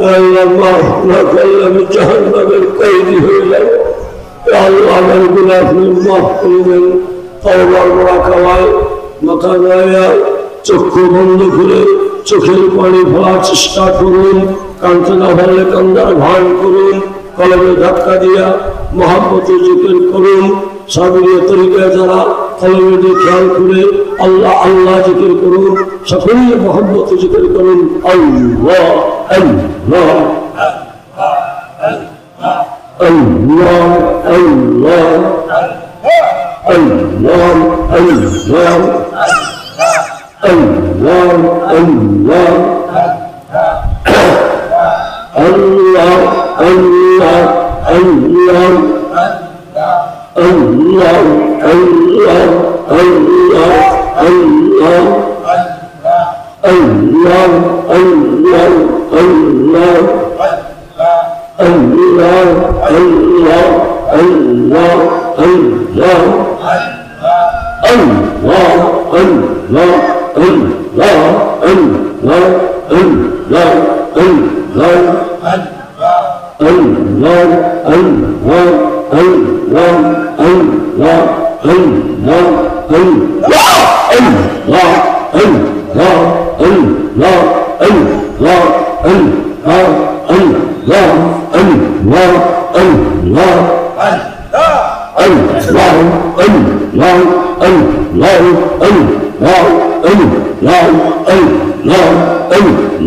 আল্লাহ মাফ না করলে আমি জাহান্নামের কয়েদি হয়ে যাব। আল্লাহ আমার গুনাহ মাফ করে দেন। তওবার বড়া খাওয়ায় মাথা গায়া চক্ষু বন্ধ করে চোখের পানি ফেলার চেষ্টা করুন। কানতে না পারলে কান্দার ভান করুন। কলমে ধাক্কা দিয়া মহাব্বতে জিকির করুন। সাবিরিয়া তরিকায় যারা কলমে দিয়ে খেয়াল করে আল্লাহ আল্লাহ জিকির করুন। সকলে মহাব্বতে জিকির করুন। আল্লাহ আল্লাহ আল্লাহ আল্লাহ আল্লাহ আল্লাহ Allah, Allah, Allah, Allah, Allah, Allah, Allah, Allah,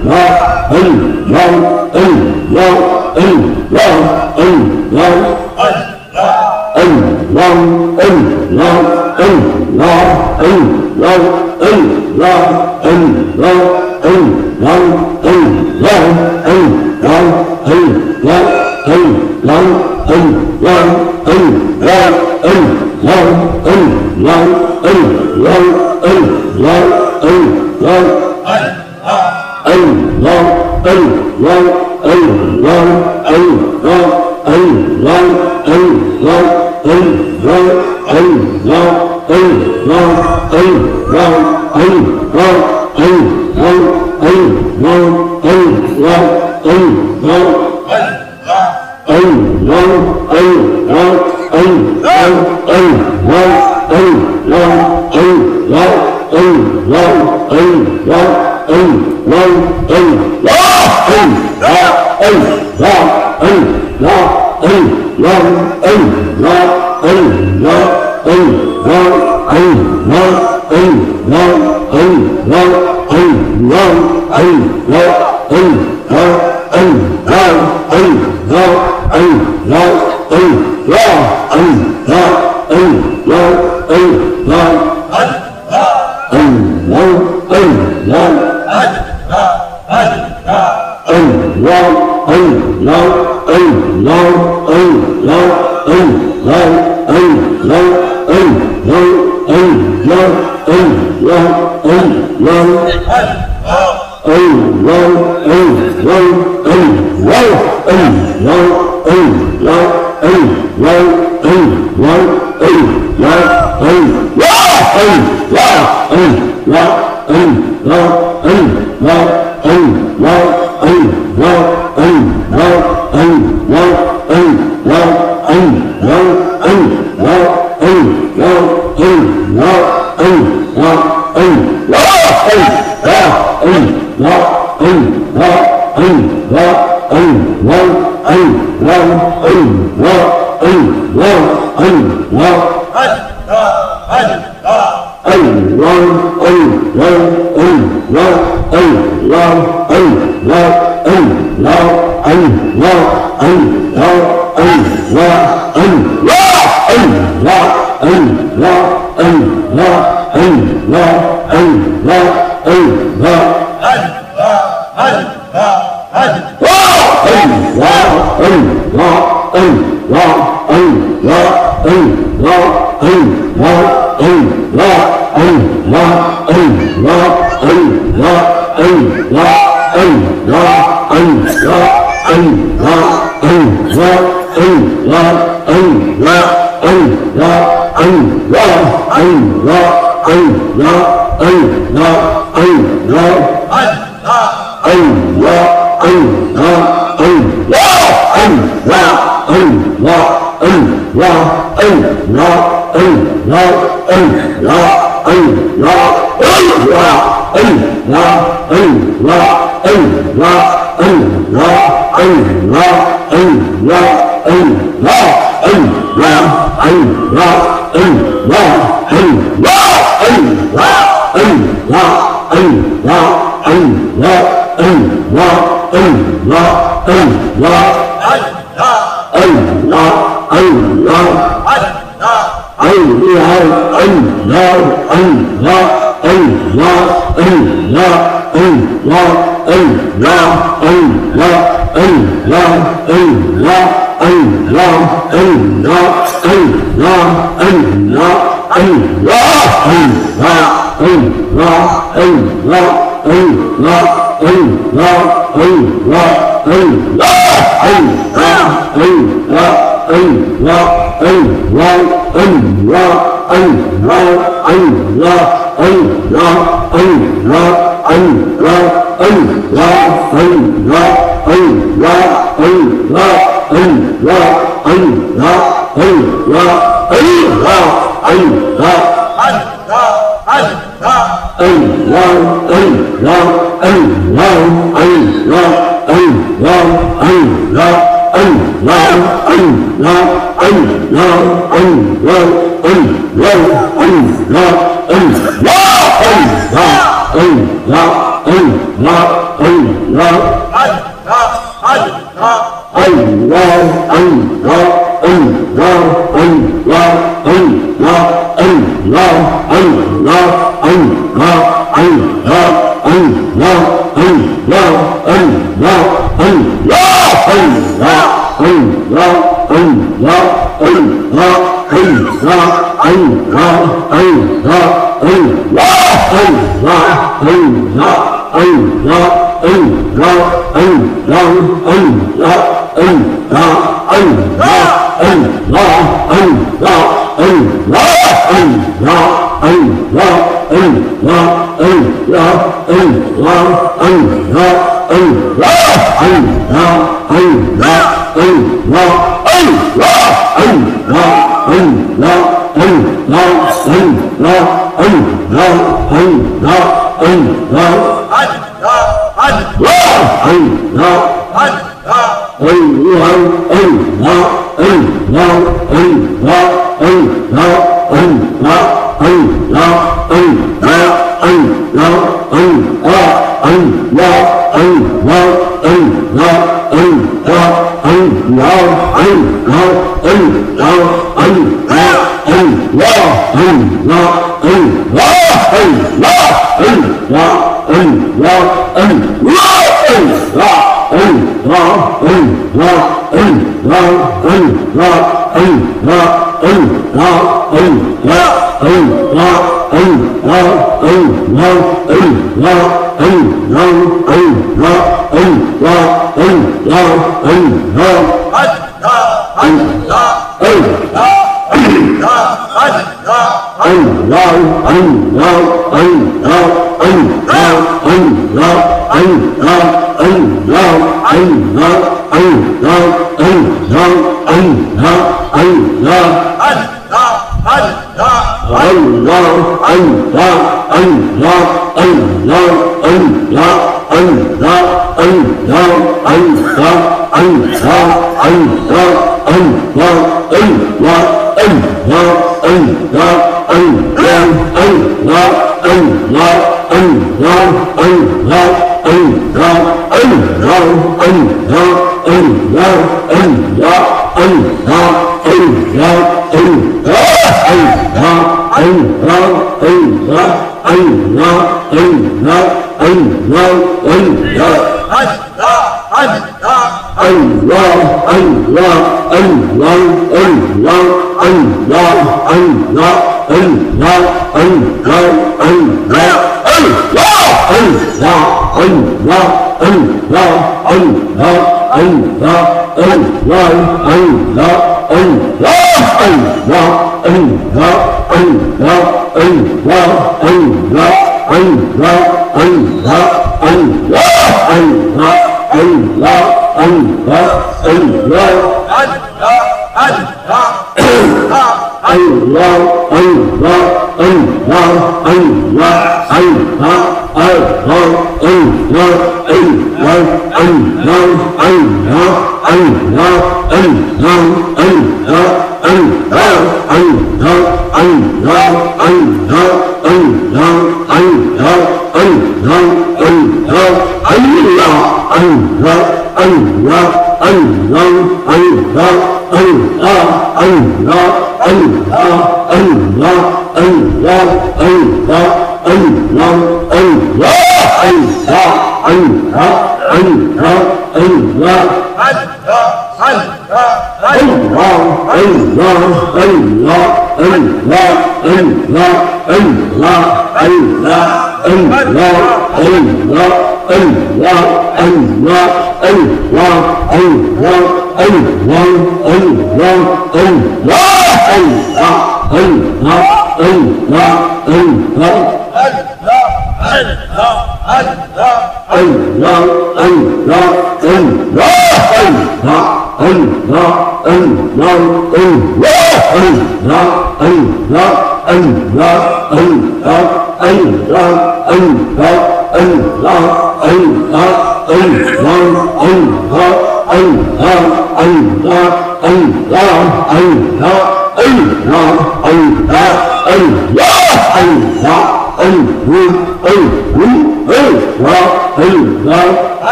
Allah, Allah, Allah, Allah, Allah, Allah, Allah, Allah, Allah, Allah. Allah, Allah, Allah, Allah, Allah, Allah, Allah, Allah,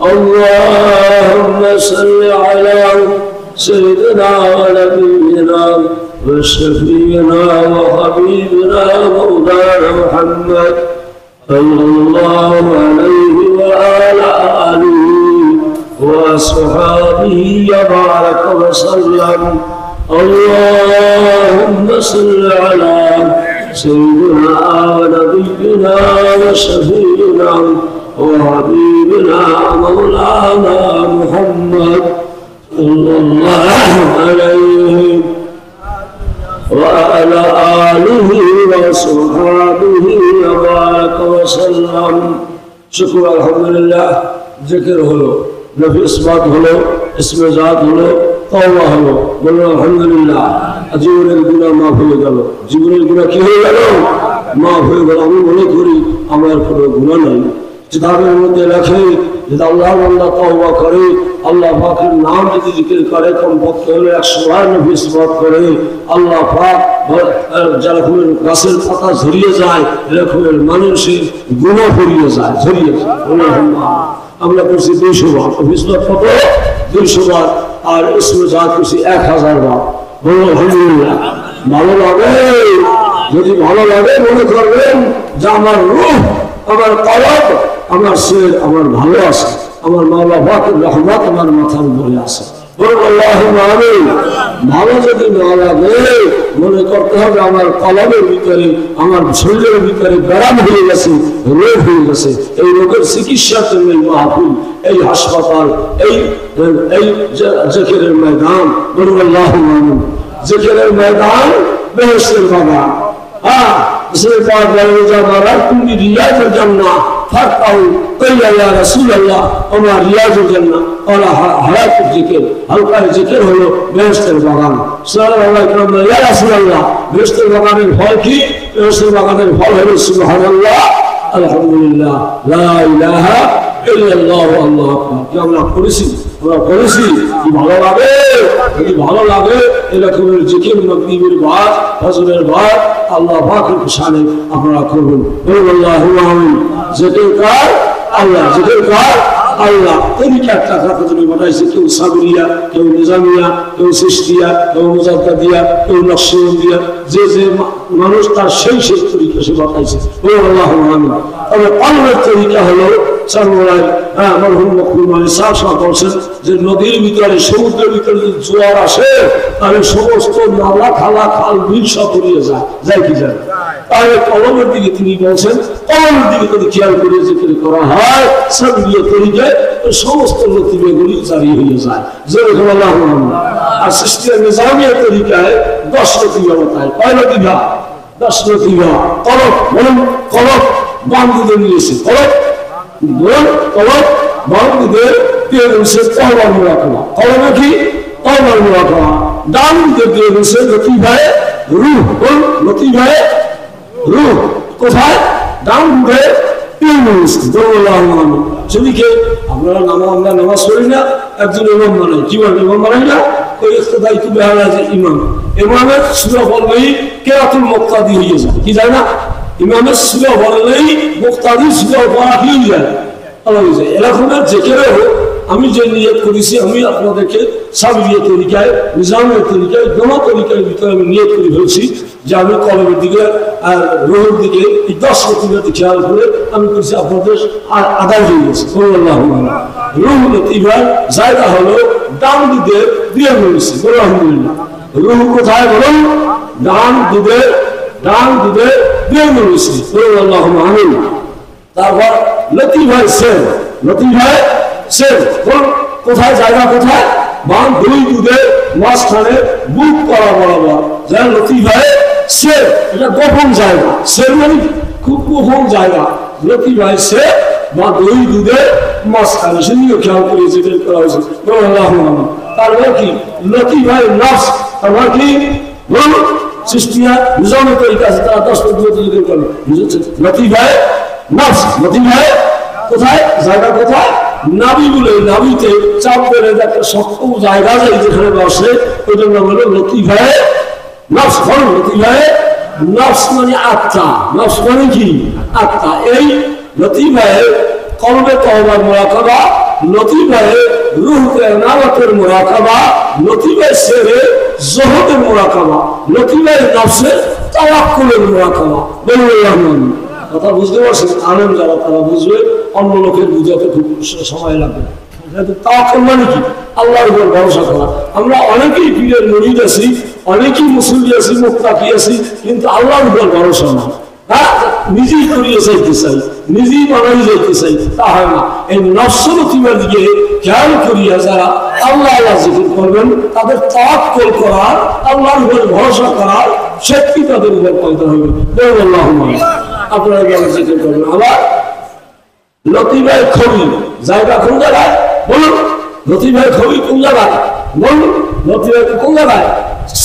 اللهم صل على سيدنا ونبينا وشفيعنا وحبيبنا مولانا محمد صلى الله عليه وعلى آله وصحابه وبارك وسلم. اللهم صل على سيدنا ونبينا وشفيعنا وحبيبنا مولانا محمد صلى الله عليه وعلى آله وصحبه وبارك وسلم. शुक्र अल्हम्दुलिल्लाह. जिक्र हलो, नफिस बात हलो, इसमें जात हलो, तौबा हलो, बोलो अल्हम्दुलिल्लाह. জীবনের গুনাহ মাফ হয়ে গেল। জীবনের গুনাহ কি হয়ে গেল? মাফ হয়ে গেল। আমি মনে করি আমার কোনো গুনাহ নাই। কিতাবের মধ্যে লেখে যে আল্লাহ বান্দা তওবা করে, আল্লাহ পাকের নাম যদি জিকির করে, কমপক্ষে হলে 100 বার নফিস বাত করে, আল্লাহ পাক যেরকম গাছের পাতা ঝরিয়ে যায় এরকম মানুষের গুনাহ পড়িয়ে যায়, ঝরিয়ে যায়। আমরা করছি 200 বার নফিস বাত, কত? 200 বার। আর ইসমে জাত করছি 1000 বার। বলো আলহামদুলিল্লাহ। ভালো লাগে? যদি ভালো লাগে মনে করবেন যে আমার রূহ, আমার কলব, আমার শরীর আমার ভালো আছে, আমার মাওলা পাকের রহমত আমার মাথার উপরে আছে। আল্লাহুম্মা আমিন। ভালো যদি না লাগে মনে করতে হবে আমার কলবের ভিতরে, আমার শরীরের ভিতরে ব্যারাম হয়ে গেছে, রোগ হয়ে গেছে। এই রোগের চিকিৎসার জন্য এই মাহফিল, এই হাসপাতাল, এই জিকিরের ময়দান। বলুন আল্লাহুম্মা আমিন। জিকিরের ময়দান বেহেশতের বাগান। इसलिए बात बोले जब तुम भी रियाजुल जन्नह फरकाऊ कहिया या रसूल अल्लाह और रियाजुल जन्नह और हयात जिक्र हल्का जिक्र हलो बेहेशतेर बागान। सल्लल्लाहु अलैहि वसल्लम या रसूल अल्लाह बेहेशतेर बागाনের ফল কি? বেহেশতের বাগানের ফল হলো সুবহানাল্লাহ, আলহামদুলিল্লাহ, লা ইলাহা ইল্লাল্লাহ, আল্লাহু আকবার। কি আমরা করেছি? আমরা করেছি। কি ভালো লাগে? যদি ভালো লাগে এরকমের জিকির মাগরিবের বাদ, ফজরের বাদ আল্লাহ পাকের শানে আপনারা করবেন। আল্লাহুম্মা আমিন। জিকির কর আল্লাহ, জিকির কর আল্লাহ। তরিকা একটা কাজে বানাইছে, কেউ সাবরিয়া, কেউ নিজামিয়া, কেউ সিস্তিয়া, কেউ মুজাদ্দাদিয়া, কেউ নকশবন্দিয়া। যে যে মানুষ তার সেই সেই তরিকা সে বানাইছে। আল্লাহুম্মা আমিন। তবে কলমের তরিকা হলো চারমোড়ায় মরহুম মকবুল আলী সাহেব বলছেন যে নদীর ভিতরে, সমুদ্রের ভিতরে যদি জোয়ার আসে তাহলে সমস্ত নালা, খালা, খাল, বিল সব তলিয়ে যায়, যায় কি যায়? তাহলে কলমের দিকে তিনি বলছেন, কলমের দিকে যদি খেয়াল করে জিকির করা হয় সাবরিয়া তরিকায় সমস্ত লতিফাগুলি জারি হয়ে যায়। যেরকম আল্লাহুম্মা আমিন। আর সিস্তিয়া নিজামিয়া তরিকায় 10 লতিফা বাতায়। কয় লতিফা? 10 লতিফা। কলম, বলুন কলম বান্ধুদের নিয়েছে, কলম কলম বান্ধুদের দিয়ে রয়েছে তওবার মুরাকাবা। কলমে কি? তওবার মুরাকাবা। ডান দিকে দিয়ে রয়েছে লতিফায়ে রূহ। লতিফায়ে রূহ কোথায়? ডান দিকে দিয়ে রয়েছে। আল্লাহুম্মা আমিন। সেদিকে আপনারা আমরা নামাজ পড়ি না, একজন ইমাম বানাই। কি বলেন? ইমাম বানাই না? ওই ইখতিদাই তো বেহালা যে ইমাম, ইমামের সূরা বললেই কিরাতুল মুক্তাদি হয়ে যায়। কি যায় না? ইমামের সূরা বললেই মুক্তাদি সূরা পড়া হয়ে যায়। এরকমের জিকিরেও আমি যে নিয়ত করেছি, আমি আপনাদেরকে সাবরিয়া তরিকায়, নিজামের তরিকায়, দোনো তরিকার ভিতরে আমি নিয়ত করে ফেলছি যে আমি কলমের দিকে আর রোহের দিকে এই 10 লতিফাতে খেয়াল করে আমি করছি আপনাদের আদায় হয়ে গেছে। রুহ লতিফার জায়গা হলো ডান দিকে দিয়ে রয়েছে। আলহামদুলিল্লাহ। রুহ কোথায় বলুন? ডান দিকে দিয়ে রয়েছে। আল্লাহুম্মা আমিন। তারপর লতিফায় সের, লতিফায় সের কোথায়? জায়গা কোথায়? বাম দুই দুধের মাঝখানে বুক করা বরাবর যা লতিফায় সের। এটা গোপন জায়গা। সের মানে খুব গোপন জায়গা। লতিফায় সের বা দুই দুধের মাঝখানে, সেদিকে খেয়াল করে জিকির করা হয়েছে। আল্লাহুম্মা আমিন। তারপর কি? লতিফায় নফস। তারপর কি? সিস্তিয়া নিজামের তরিকা আছে, তারা 10 লতিফা জিকির করে। লতিফায় নফস। লতিফায় কোথায়? জায়গা কোথায়? নাভি বলে, নাভিতে চাপ করে একটা শক্ত জায়গা যায় যেখানে বসে, ওইটার নাম হলো লতিফায়ে নফস। লতিফায়ে নফস মানে আত্মা। নফস মানে কি? আত্মা। এই লতিফায়ে কলবে তওবার মুরাকাবা, লতিফায়ে রূহকে নামাতের মুরাকাবা, লতিফায়ে সেরে জোহদের মুরাকাবা, লতিফায়ে নফসে তাওয়াক্কুলের মুরাকাবা। বলুন কথা বুঝতে পারছেন? আলেম যারা তারা বুঝবে, অন্য লোকের বুঝাতে খুব সময় লাগবে। তাওয়াক্কুল মানে কি? আল্লাহর উপর ভরসা করা। আমরা অনেকেই পীরের মুরিদ আছি, অনেকেই মুসল্লি আছি, মুত্তাকি আছি, কিন্তু আল্লাহর উপর ভরসা না। হ্যাঁ, নিজেই করিয়ে চাইতে চাই, নিজেই বানাই যাইতে চাই, তা হয় না। এই নফস লতিফার দিকে খেয়াল করিয়া যারা আল্লাহ আল্লাহ জিকির করবেন, তাদের তাওয়াক্কুল করার, আল্লাহর উপর ভরসা করার শক্তি তাদের উপর পয়দা হবে। আপনারা জিকির করবেন। আবার লতিফায়ে খবি জায়গা কোন জায়গায়? বলুন, লতিফায়ে খবি কোন জায়গায়? বলুন, লতিফায়ে কোন জায়গায়?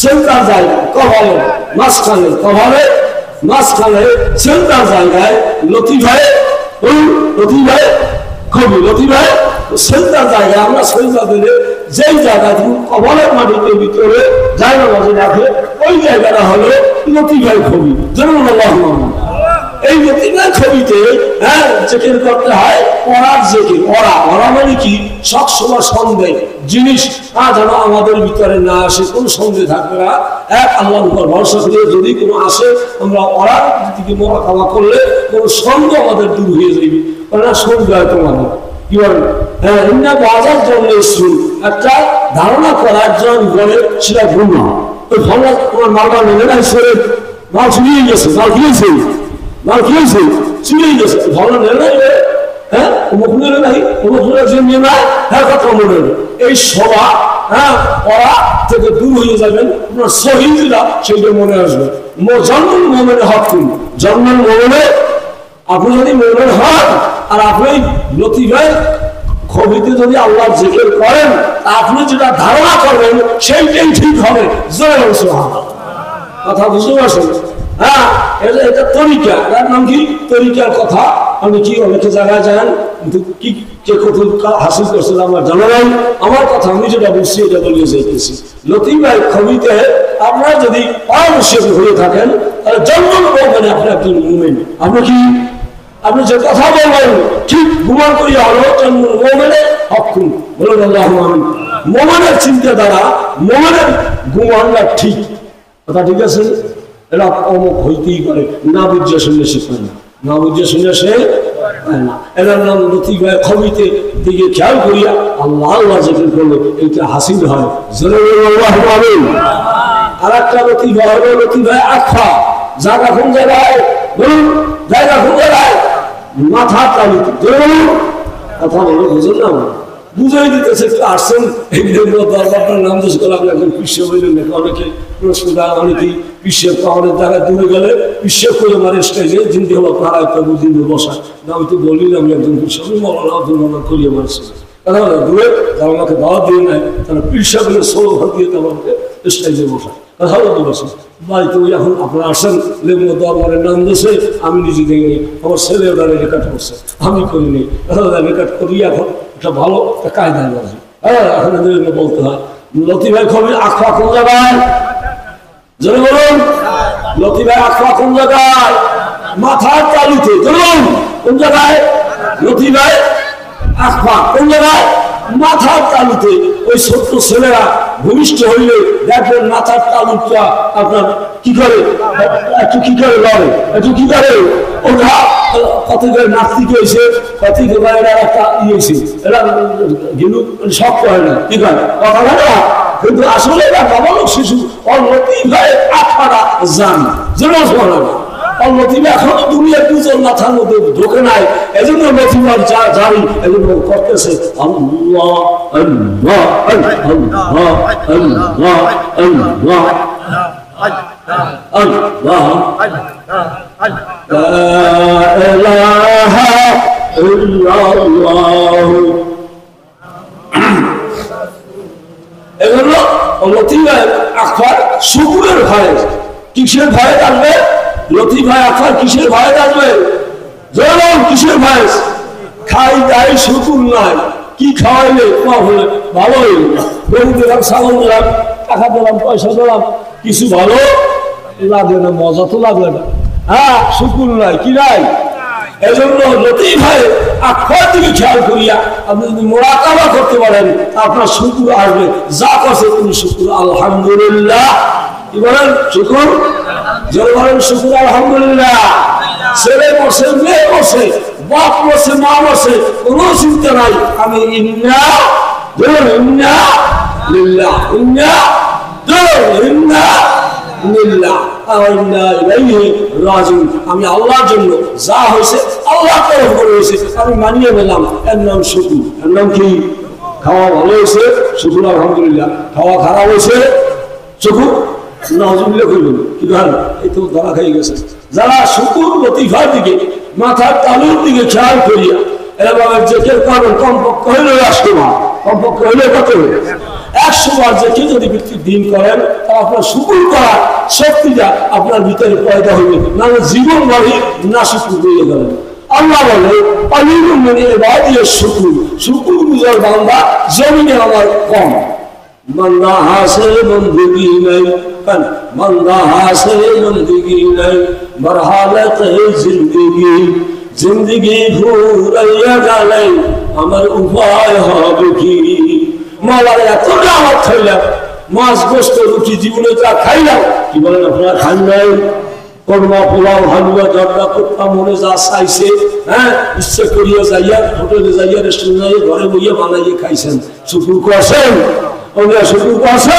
সেন্টার জায়গা, কভারের মাঝখানে, কভারের মাঝখানে সেন্টার জায়গায় লতিফায়ে, বলুন, লতিফায়ে খবি, লতিফায়ে সেন্টার জায়গায় আমরা সেন্টার দিলে যেই জায়গায় কভারের মাটিতে ভিতরে জায়গা মাঝে রাখে, ওই জায়গাটা হলো লতিফায়ে খবি। যেমন আল্লাহ এই লতিফায়ে খবিতে জিকির করতে হয় ওরার জিকির। ওরা মানে কি? সবসময় সন্দেহ জিনিস যেন আমাদের ভিতরে না আসে, কোনো সন্দেহ থাকবে না। এক আল্লাহর উপর ভরসা করে যদি কোনো আসে, আমরা ওরার দিকে মোকাবিলা করলে কোনো সন্দেহ আমাদের দূর হয়ে যাবে। ওরা সন্দেহ তোমাদের কি বলেন? হ্যাঁ, ইন্না বাজার জন্য একটা ধারণা করার জন্য বলে সেটা ভুল না। ওই ভালো তোমার মালটা নেবে না, মাল চুরিয়ে গেছে, মাল খেয়েছে, মাল খেয়েছে, চুরিয়ে গেছে, ভালো নেবে না। হ্যাঁ, অমুক নেবে নাই, অমুক যে নিয়ে না, হ্যাঁ কথা মনে হবে। এই সভা ওরা থেকে দূর হয়ে যাবেন, আপনার শহীদরা সেইটা মনে আসবে। জন্মল মোমেনে হক করুন, জন্মল মোমেনে আপনি যদি মোমেন হন, আর আপনি লতিফায়ে খবিতে যদি আল্লাহর জিকির করেন, আপনি যেটা ধারণা করবেন সেইটাই ঠিক হবে। কথা বুঝতে পারছেন? হ্যাঁ, এটা তরিকা। এটার নাম কি? তরিকার কথা। আমি কি অনেকে জায়গায় যান, কিন্তু কি কে কত হাসিল করছিল আমার জানা নাই। আমার কথা আমি যেটা বুঝছি এটা বলিয়ে যাইতেছি। লতিফায়ে খবিতে আপনারা যদি অবশ্যই হয়ে থাকেন, তাহলে জন্মল মোমেনে আপনি একজন মুমিন। আপনি কি? আপনি যে কথা বলবেন ঠিক গুমান করিয়া হলো জন্মল মোমেনে হকুন। বলুন আল্লাহুম্মা আমিন। মোমেনের চিন্তা দ্বারা মোমেনের গুমানটা ঠিক কথা, ঠিক আছে? এরা অমুক হইতেই পারে, না বুঝে শুনলে সে পায় না, না বুঝে শুনলে সে পায় না। এরার নাম লতিফায়ে খবিতে দিকে খেয়াল করিয়া আল্লাহ আল্লাহ জিকির করলে এইটা হাসিল হয়। আল্লাহুম্মা আমিন। আর একটা লতিফা হলো লতিফায়ে আখফা। জায়গা কোন জায়গায়? বলুন, জায়গা কোন জায়গায়? মাথা তালুতে। কথা বলো, বুঝুন না, বুঝাই দিতেছে। আসছেন এই দরবারটার নাম দোষ করে আপনি একজন বিশ্ব বললেন না। অনেকে প্রশ্ন দেয়, অনেকেই বিশ্বের পাহাড়ের জায়গায় দূরে গেলে বিশ্ব করে আমার স্টাইলে জিন্দি হলো তারা একটা বুঝিয়ে বসা। আমি তো বলি আমি একজন বিশ্ব মৌলানা করিয়ে মারছি। কথা বলে দূরে যারা আমাকে দাওয়া দিয়ে নেয়, তারা বিশ্ব বলে ষোলো ঘর দিয়ে আমাকে স্টাইলে বসা। কথা বলতে পারছি বাড়িতে। ওই এখন আপনারা আসেন লেবু দরবারের নাম দিয়েছে, আমি নিজে দেখিনি, আমার ছেলে ওটা রেকর্ড করছে, আমি করিনি। কথা রেকর্ড করি এখন একটা ভালো একটা কায়দায় বাজি। হ্যাঁ, এখন বলতে হয়। লতিফায়ে খবি আখফা কোন জায়গায়? জোরে বলুন, লতিফায়ে আখফা কোন জায়গায়? মাথার তালুতে। বলুন, কোন জায়গায়? লতিফায়ে আখফা কোন জায়গায়? মাথার তালুতে। ওই ছোট্ট ছেলেরা ভূমিষ্ঠ হইলে দেখবেন মাথার তালুটা আপনার কি করে, একটু কি করে লড়ে, একটু কি করে ওটা কত করে নাস্তিক হয়েছে, কত এরা একটা ইয়েছে, এরা কিন্তু শক্ত হয় না, কি করে কথা বলে না। কিন্তু আসলে এটা বাবালক শিশু লতিফায়ে আখফাটা জানে, যেন বলে না। লতিফা এখনো দুনিয়ার দুজন মাথার মধ্যে ঢোকে নাই, এজন্য লতিফার জারি এজন্য করতেছে আল্লাহ আল্লাহ আল্লাহ আল্লাহ আল্লাহ আল্লাহ লা ইলাহা ইল্লাল্লাহ। এজন্য লতিফায়ে আখফার শুকরের ভয়ে, কিসের ভয়ে থাকবে? লতিফায়ে আখফার কিসের ভয়ে থাকবে? জোর কিসের ভয়ে? খাই দাই শুকুর নাই, কি খাওয়াইলে হলে ভালো হইল, গরু দিলাম, ছাগল দিলাম, টাকা দিলাম, পয়সা দিলাম, কিছু ভালো লাগে না, মজা তো লাগবে না। হ্যাঁ, শুকুর নাই, কি নাই। এজন্য লতিফায়ে আখফার দিকে খেয়াল করিয়া আপনি যদি মুরাকাবা করতে পারেন, আপনার শুকুর আসবে। যা করছে তুমি শুকুর আলহামদুলিল্লাহ, কি বলেন? শুকুর। জোরে বলেন শুকুর আলহামদুলিল্লাহ। ছেলে বসে, মেয়ে বসে, বাপ বসে, মা বসে, কোনো চিন্তা নাই। আমি ইন্না ইন্না লিল্লাহ, ইন্না ইন্না লিল্লাহ ইন্না ইলাইহি রাজিউন। আমি আল্লাহর জন্য যা হয়েছে আল্লাহ তরফ করে হয়েছে, আমি মানিয়ে নিলাম। এর নাম শুকুর। এর নাম কি? খাওয়া ভালো হয়েছে শুকুর আলহামদুলিল্লাহ, খাওয়া খারাপ হয়েছে শুকুর নাউজুবিল্লাহ করবেন। কি ভালো, এই তো ধরা খাই গেছে। যারা শুকুর লতিফার দিকে, মাথার তালুর দিকে খেয়াল করিয়া এবং জেকের কারণ কমপক্ষে হইলে 100 বার, কমপক্ষে হইলে কত? 100 বার জেকে যদি ব্যক্তি দিন করেন, তা আপনার শুকুর করার শক্তিটা আপনার ভিতরে পয়দা হইবে, নাহলে জীবন বাড়ি না শুকুর হয়ে গেলেন। আল্লাহ বলে পালিলুম মিন ইবাদিয়াশ শুকুর, শুকুর গুজার বান্দা জমিনে আমার কম। बंदा हासिल बंदगी नहीं, बंदा हासिल बंदगी नहीं, मरहालत है जिंदगी, जिंदगी घूरिया गले আমার উপায় হবে কি? মালার এত দাওয়াত খাইলাম, মাছ গোস্ত রুটি জীবনে যা খাইলাম, কি বলেন আপনারা খান নাই? কর্মা পোলাও হালুয়া জর্দা কোপ্তা মনে যা চাইছে, হ্যাঁ ইচ্ছে করিয়া যাইয়া হোটেলে যাইয়া রেস্টুরেন্ট যাইয়া ঘরে বইয়া বানাইয়ে খাইছেন। শুকুর করছেন? শুকুর করছে?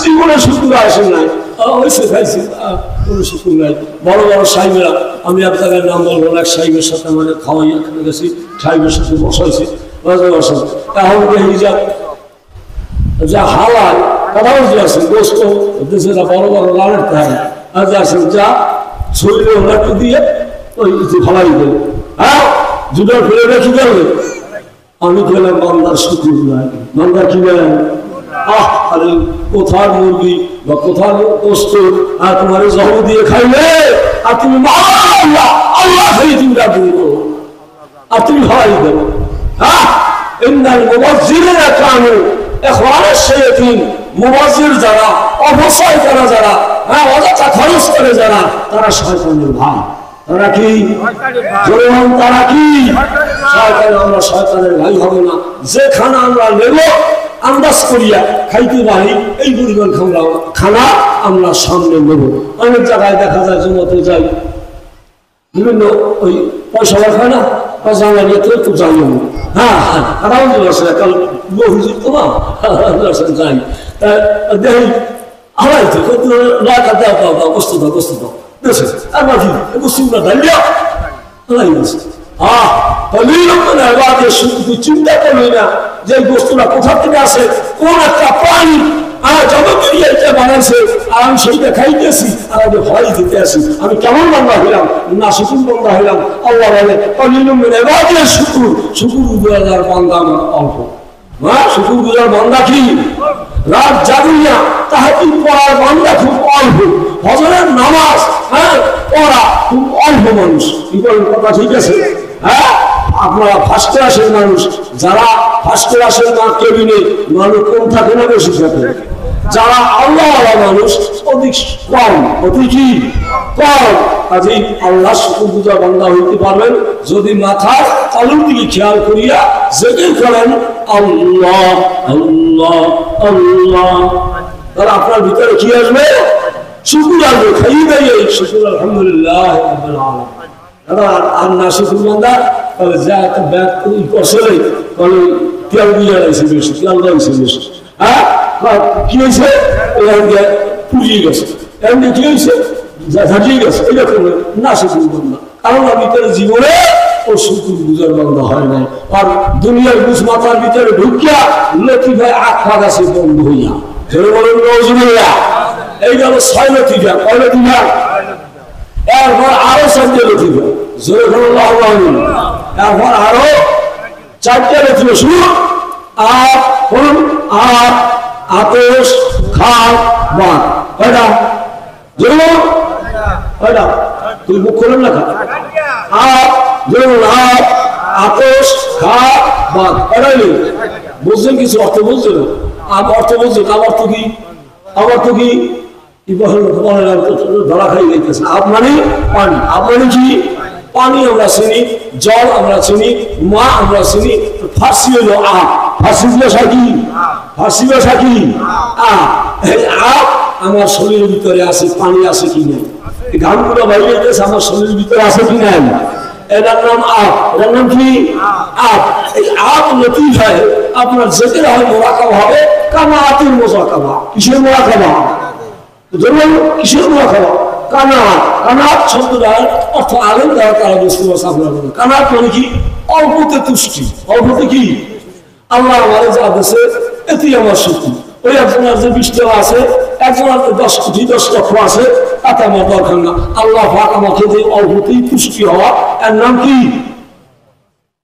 জীবনে শুকুর আসে নাই, খাইছি কোনো শুকুর নাই। বড় বড় সাহেবেরা, আমি এক জায়গায় নাম বলবো, এক সাহেবের সাথে মানে খাওয়াইয়া খেলে গেছি, সাহেবের সাথে বসাইছি, এখন যা হাওয়ায় কথা বুঝতে পারছেন, গোস্ত দেশে বড় বড় লালের থাকে, আজ আসেন যা শরীরে ওনাকে দিয়ে ওই ফালাই দেবে, হ্যাঁ জুটার ফেলে রেখে দেবে। আমি খেলাম বান্দার শুকুর নাই। বান্দার কি বলেন? আরে কোথার মুরগি বা কোথার গোস্ত আর তোমার জহর দিয়ে খাইলে, আর তুমি আল্লাহ আল্লাহ খাইয়ে তুমি রাখবি আর তুমি খাওয়াই দেবো। হ্যাঁ ইন্নাল মুবাজ্জিরিনা কানু ইখওয়ানাশ শায়াতিন, মুবাজ্জির যারা, অপচয় করা যারা, হ্যাঁ অযথা খরচ করে যারা, তারা শয়তানের ভাই। তারা কি? তারা কি শয়তান? আমরা শয়তানের ভাই হব না। যে খানা আমরা নেব আন্দাজ করিয়া খাইতে পারি, এই পরিমাণ খানা আমরা সামনে নেব। অনেক জায়গায় দেখা যায় জমাতে যাই, বিভিন্ন ওই পয়সা খায় না, পয়সা লাগিয়ে তো যাই আমি, হ্যাঁ হ্যাঁ কাল হুজুর তো না যাই দেখি হারাই তো লাখা দেওয়া কষ্ট দাও কষ্ট দাও দেশে আমার কি মুসলিমরা দাঁড়িয়ে হারাই গেছে। চিন্তা করবি না যে বস্তুটা কোথা থেকে আসে, কোন একটা প্রাণী বানাইছে, আর আমি সেইটা খাইতেছি আর আমি ভয় দিতে আসি। আমি কেমন বান্দা হইলাম? না শুকুর বান্দা হইলাম। আল্লাহ বলে শুকুর, শুকুর গুজার বান্দা আমার অল্প। হ্যাঁ শুকুর গুজার বান্দা কি? রাত জাগুইয়া তাহাজ্জুদ পড়ার বান্দা খুব অল্প। ফজরের নামাজ হ্যাঁ পড়া খুব অল্প মানুষ। কি বলেন? কথা ঠিক আছে? হ্যাঁ আপনারা ফার্স্ট ক্লাসের মানুষ, যারা ফার্স্ট ক্লাসের না কেবিনে মানুষ কম থাকে না বেশি থাকে? যারা আল্লাহওয়ালা মানুষ অধিক কম, অধিক কি কম। কাজেই আল্লাহ শুকুর গুজার বান্দা হইতে পারবেন যদি মাথার তালুর দিকে খেয়াল করিয়া জিকির করেন আল্লাহ আল্লাহ আল্লাহ। তাহলে আপনার ভিতরে কি আসবে? শুকুর আসবে। খাইয়ে দেয় শুকুর আলহামদুলিল্লাহ রাব্বিল আলামিন। আর না শুকুর বান্দা তাহলে যা একটা ব্যাগ করছে তাহলে তেল দিয়ে রয়েছে বেশি, তেল রয়েছে বেশি। হ্যাঁ কি হয়েছে? পুড়িয়ে গেছে, এমনি কি হয়েছে? ঝাঁকিয়ে গেছে। এরকম না শুকুর বান্দা, কারণ ভিতরে জীবনে ও শুকুর গুজার বান্দা হয় নাই। আর দুনিয়ার বুঝ মাথার ভিতরে ঢুকিয়া লতিফায় আখা গাছে বন্ধ হইয়া ধরে বলেন নজরুল্লাহ। এই গেল 6 লতিফা। কয় লতিফা? এরপর আরো 4টে লতিফা। জোরে বলুন আল্লাহু আকবার। এরপর আরো 4টে লতিফা শুরু। আর বলুন আর আতশ খাট বাদ। কয়টা? জোরে বলুন কয়টা? তুই মুখ খোলেন না। আর জোরে বলুন আর আতশ খাট বাদ। কয়টা? বুঝছেন কিছু? অর্থ বুঝছেন? অর্থ বুঝছেন? আমার তো কি, আমার তো কি ধরা খাই যাইতেছে। আপ মানে পানি। আপ মানে কি? পানি আমরা চিনি, জল আমরা চিনি, মা আমরা চিনি। ফার্সি হইল আপ। ফার্সি ভাষা কি? ফার্সি ভাষা কি? আপ আমার শরীরের ভিতরে আছে পানি আছে কি নাই, ঘামগুলো বাইরে গেছে আমার শরীরের ভিতরে আছে কি নাই, এটার নাম আপ। এটার নাম কি আপ। এই আপ লতিফ হয় আপনার যেতে হয় মোরাকাবা হবে, কামা আতুল মোজাকাবা। কিসের মোরাকাবা? যেমন কিসের মোরাকাবা? কানাত। কানাত শব্দটার অর্থ আলেম দ্বারা তারা বুঝতে পারছে আপনার। কানাত মানে কি? অল্পতে তুষ্টি। অল্পতে কি? আল্লাহ আমাদের যা দিয়েছে এতেই আমার সুখী। ওই একজনের যে 20 টাকা আছে, একজনের 10 কোটি 10 লক্ষ আছে, তাতে আমার দরকার না। আল্লাহ পাক আমাকে যে অল্পতেই তুষ্টি হওয়া, এর নাম কি?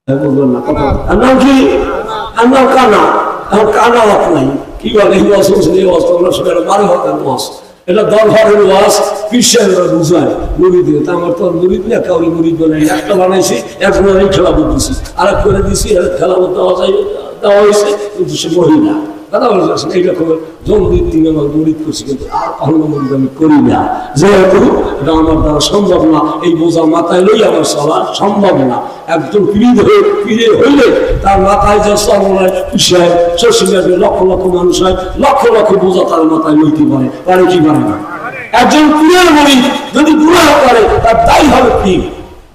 বলবেন না কথা। এর নাম কি? এর নাম কানা। এখন কানা হাত নাই, কি বলে এই ওয়াজ শুনছেন, এই ওয়াজ তোমরা শুনে বারো হাতের ওয়াজ, এটা দরবারের ওয়াজ, পিসারেরা বুঝায় মুড়ি দিয়ে। তা আমার তো মুড়িদ না, কাউরি মুড়িদ বানাই, একটা বানাইছি, একজনের খেলা বুঝতেছি, আর এক করে দিছি, খেলা দেওয়া যায় দেওয়া হয়েছে, কিন্তু সে মহিলা কথা বলছেন এইরকমের জন্মদিন দিন আমার মুড়িদ করছি, কিন্তু আর কখনো মুড়িদ আমি করি না, যেহেতু এটা আমার দ্বারা সম্ভব না। এই বোঝা মাথায় লই আমার চলা সম্ভব না। একজন পীরে হইলে তার মাথায় যে চলায় পিসায় চষিয়াবে লক্ষ লক্ষ মানুষ হয়, লক্ষ লক্ষ বোঝা তার মাথায় লইতে পারে, পারে কি পারে না? একজন পীরের মুড়িদ যদি গুনাহ করে তার দায়ী হবে কি?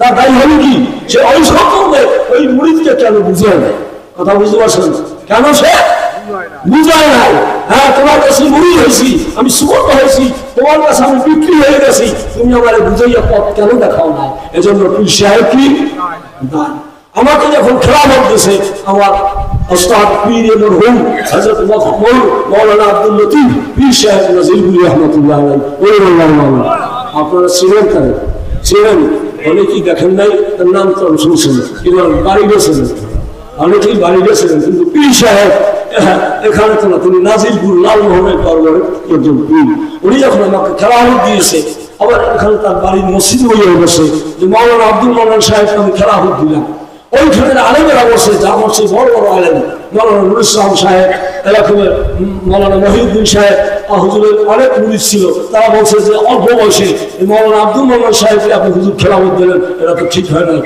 তার দায়ী হবে কি? সে ওই সকলে ওই মুড়িদকে কেন বুঝায় না? কথা বুঝতে পারছেন? কেন সে বুঝায় নাই? হ্যাঁ, তোমার কাছে মুড়ি হয়েছি, আমি সুগত হয়েছি, তোমার কাছে আমি বিক্রি হয়ে গেছি, তুমি আমার বুঝাইয়া পথ কেন দেখাও নাই? এজন্য পীর সাহেব কি না, আমাকে যখন খেলাফত দিয়েছে আমার ওস্তাদ পীর মরহুম হযরত মাওলানা আব্দুল লতিফ পীর সাহেব নাজিরুল্লাহ রাহমাতুল্লাহ আলাইহি, আপনারা ছিলেন কেন? ছিলেন, অনেকেই দেখেন নাই, তার নাম তো শুনছেন, এবার বাড়ি গেছেন, অনেকেই বাড়ি গেছিলেন, কিন্তু পীর সাহেব এখানে তো না, তিনি নাজিরপুর লালমোহনের দরবারে একজন পীর। উনি যখন আমাকে খেলাফত দিয়েছে, আবার এখানে তার বাড়ির মসজিদ হয়ে বসে যে মাওলানা আব্দুল মান্নান সাহেব আমি খেলাফত দিলাম, ওইখানে আলেমেরা বসে, যা বসে বড় বড় আলেম, মাওলানা নুরুল ইসলাম সাহেব, এরকমের মাওলানা মহিউদ্দিন সাহেব, হুজুরের অনেক মুরিদ ছিল, তারা বলছে যে অল্প বয়সে মাওলানা আব্দুল মান্নান সাহেবকে আপনি হুজুর খেলাফত দিলেন, এটা তো ঠিক হয় নাই।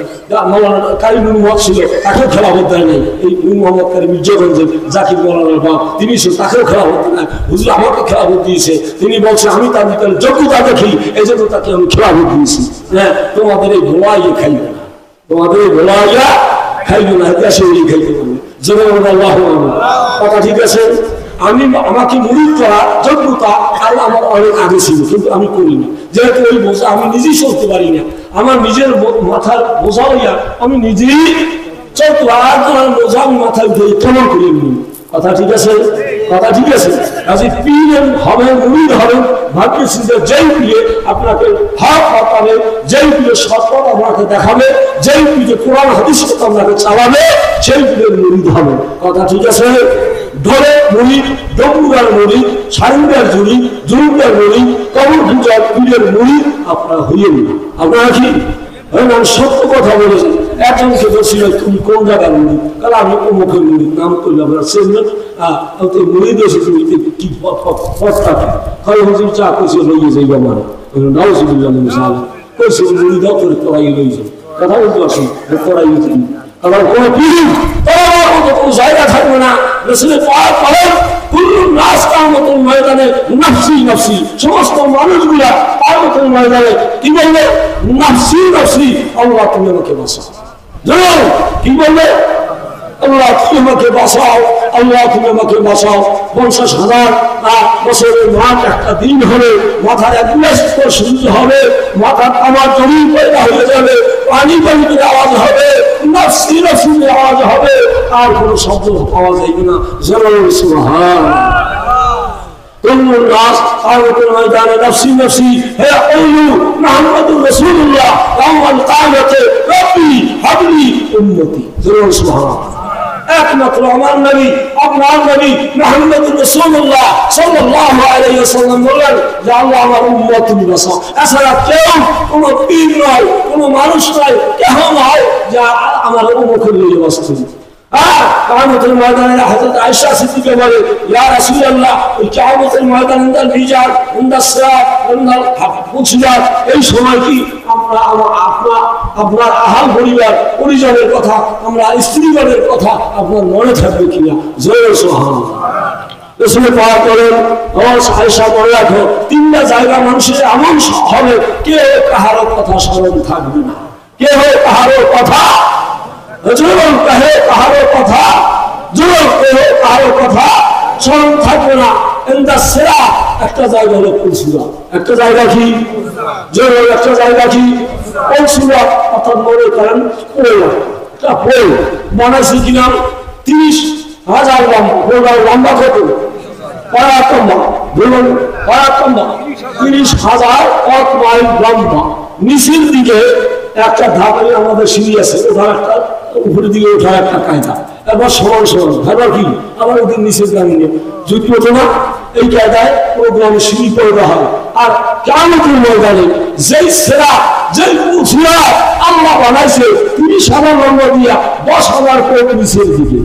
মাওলানা কারিম মোহাম্মদ ছিল, তাকেও খেলাফত দেয় নাই। এই মোহাম্মদ কারিম মির্জাগঞ্জের জাকির মাওলানার বাপ, তিনি ছিল, তাকেও খেলাফত দেয় নাই। হুজুর আমাকে খেলাফত দিয়েছে, তিনি বলছে আমি তার ভিতরে যোগ্যতা দেখি, এই জন্য তাকে আমি খেলাফত দিয়েছি। হ্যাঁ, তোমাদের এই ভোলাইয়ে খাইবে না, তোমাদের এই ভোলাইয়া খাইবে না, দেশে খাইতে পারবে। কথা ঠিক আছে? আমি আমাকে মুরিদ করা যোগ্যতা আর আমার অনেক আগে ছিল, কিন্তু আমি করি না, যেহেতু ওই বোঝা আমি নিজেই চলতে পারি না, আমার নিজের মাথার বোঝা হইয়া আমি নিজেই চলতে আর তোমার বোঝা আমি মাথায় উঠে কেমন করি নি। কথা ঠিক আছে? কথা ঠিক আছে? কাজে পীর হবেন, মুরিদ হবেন, ভাগ্যেছি যে যেই পীরে আপনাকে হক বাতাবে, যেই পীরে সৎপথ আপনাকে দেখাবে, যেই পীরে কোরআন হাদিস কথা আপনাকে চালাবে, সেই পীরের মুরিদ হবে। কথা ঠিক আছে? ধরে মুরিদ, ডমরুগার মুরিদ, সারুগার মুরিদ, জুরুগার মুরিদ, কবর পূজার পীরের মুরিদ আপনারা হইয়েন না। আপনারা কি আমি সত্য কথা বলেছি? একজনকে বলছিল তুমি কোন জায়গার মুরিদ? কারণ আমি অমুখের মুরিদ, নাম করলে আপনারা চেনবেন। মুরিদ এসে তুমি কি পথটাকে হয় হুজুর চা কইছে লইয়ে যাইব আমার নাউজুবিল্লাহ মিন যালিক কইছে মুরিদ করে পড়াই লইছে। কথা বলতে পারছেন? পড়াই লইছে আবার কোন পীর কোনো জায়গা থাকবে না। রাসূলের পাক বলেন কুল্লু নাস কিয়ামতের ময়দানে নাফসি নাফসি, সমস্ত মানুষগুলা কিয়ামতের ময়দানে কি বলবে? নাফসি নাফসি, আল্লাহ তুমি আমাকে বাঁচাও। জানো কি বলবে? আল্লাহ তুমি আমাকে বাঁচাও, আল্লাহ তুমি আমাকে বাঁচাও। 50,000 বছরের মাঠ একটা দিন হবে, মাথার এক গ্লাস সূর্য হবে, মাথার আমার জমি পয়দা হয়ে যাবে, পানি পানির আওয়াজ হবে, নাফসি নাফসির আওয়াজ হবে, আর কোনো শব্দ পাওয়া যাবে না। জরুর সুবহানাল্লাহ। কুল্লু নাস কিয়ামতের ময়দানে নাফসি নাফসি হে আউলু মুহাম্মাদুর রাসূলুল্লাহ ইয়াওমাল কিয়ামতে রব্বি হাবলি উম্মতি। জরুর সুবহানাল্লাহ। একমাত্র আমার নবী, আপনার নবী মুহাম্মদুর রাসূলুল্লাহ সাল্লাল্লাহু আলাইহি ওয়াসাল্লাম বলেন যে আল্লাহ আমার উম্মত তুমি বাঁচাও। এছাড়া কেউ কোনো পীর নয়, কোনো মানুষ নয়, কেহ নয় যে আমার উম্মতকে নিয়ে বাঁচতে। কিয়ামতের ময়দানে হযরত আয়েশা সিদ্দিকা বলে ইয়া রাসূলুল্লাহ, ওই কিয়ামতের ময়দানে ইনদাল মিজান, ইনদাস সিরাত, ইনদাল ফুসিলাত, এই সময় কি আমরা আপনার আহাল পরিবার পরিজনের কথা, আমরা স্ত্রীগণের কথা আপনার মনে থাকবে কিনা? জয় সুবহানাল্লাহ। রসুল পাওয়া করেন আয়েশা মনে রাখো, তিনটা জায়গা মানুষের এমন হবে কেউ কাহারও কথা স্মরণ থাকবে না, কেউ কাহারও কথা জোরম কাহে কাহারও কথা জোরম কেহ কাহারও কথা স্মরণ থাকবে না। এন্দা সেরা একটা জায়গা হলো পৌঁছুয়া, একটা জায়গা কি জোর, একটা জায়গা কি পৌঁছুয়া, অর্থাৎ মনে করেন পোল বানাইছি কিনা 30,000 লম্বা, লম্বা কত কয়েক লম্বা, ধরুন কয়েক লম্বা 30,000 মাইল লম্বা। নিচের দিকে একটা ধাপে আমাদের সিঁড়ি আছে, ওঠার একটা উপরের দিকে ওঠার একটা কায়দা, একবার সমান সমান, এবার কি আবার ওদের নিচের গ্রামে নিয়ে যদি ওঠে না এই কায়দায় ও গ্রামে সিঁড়ি করে দেওয়া হয়। আর কিয়ামতের ময়দানে যেই সেরা যেই পুছিয়া আল্লাহ বানাইছে 30,000 লম্বা দিয়া 10,000 করে নিচের দিকে,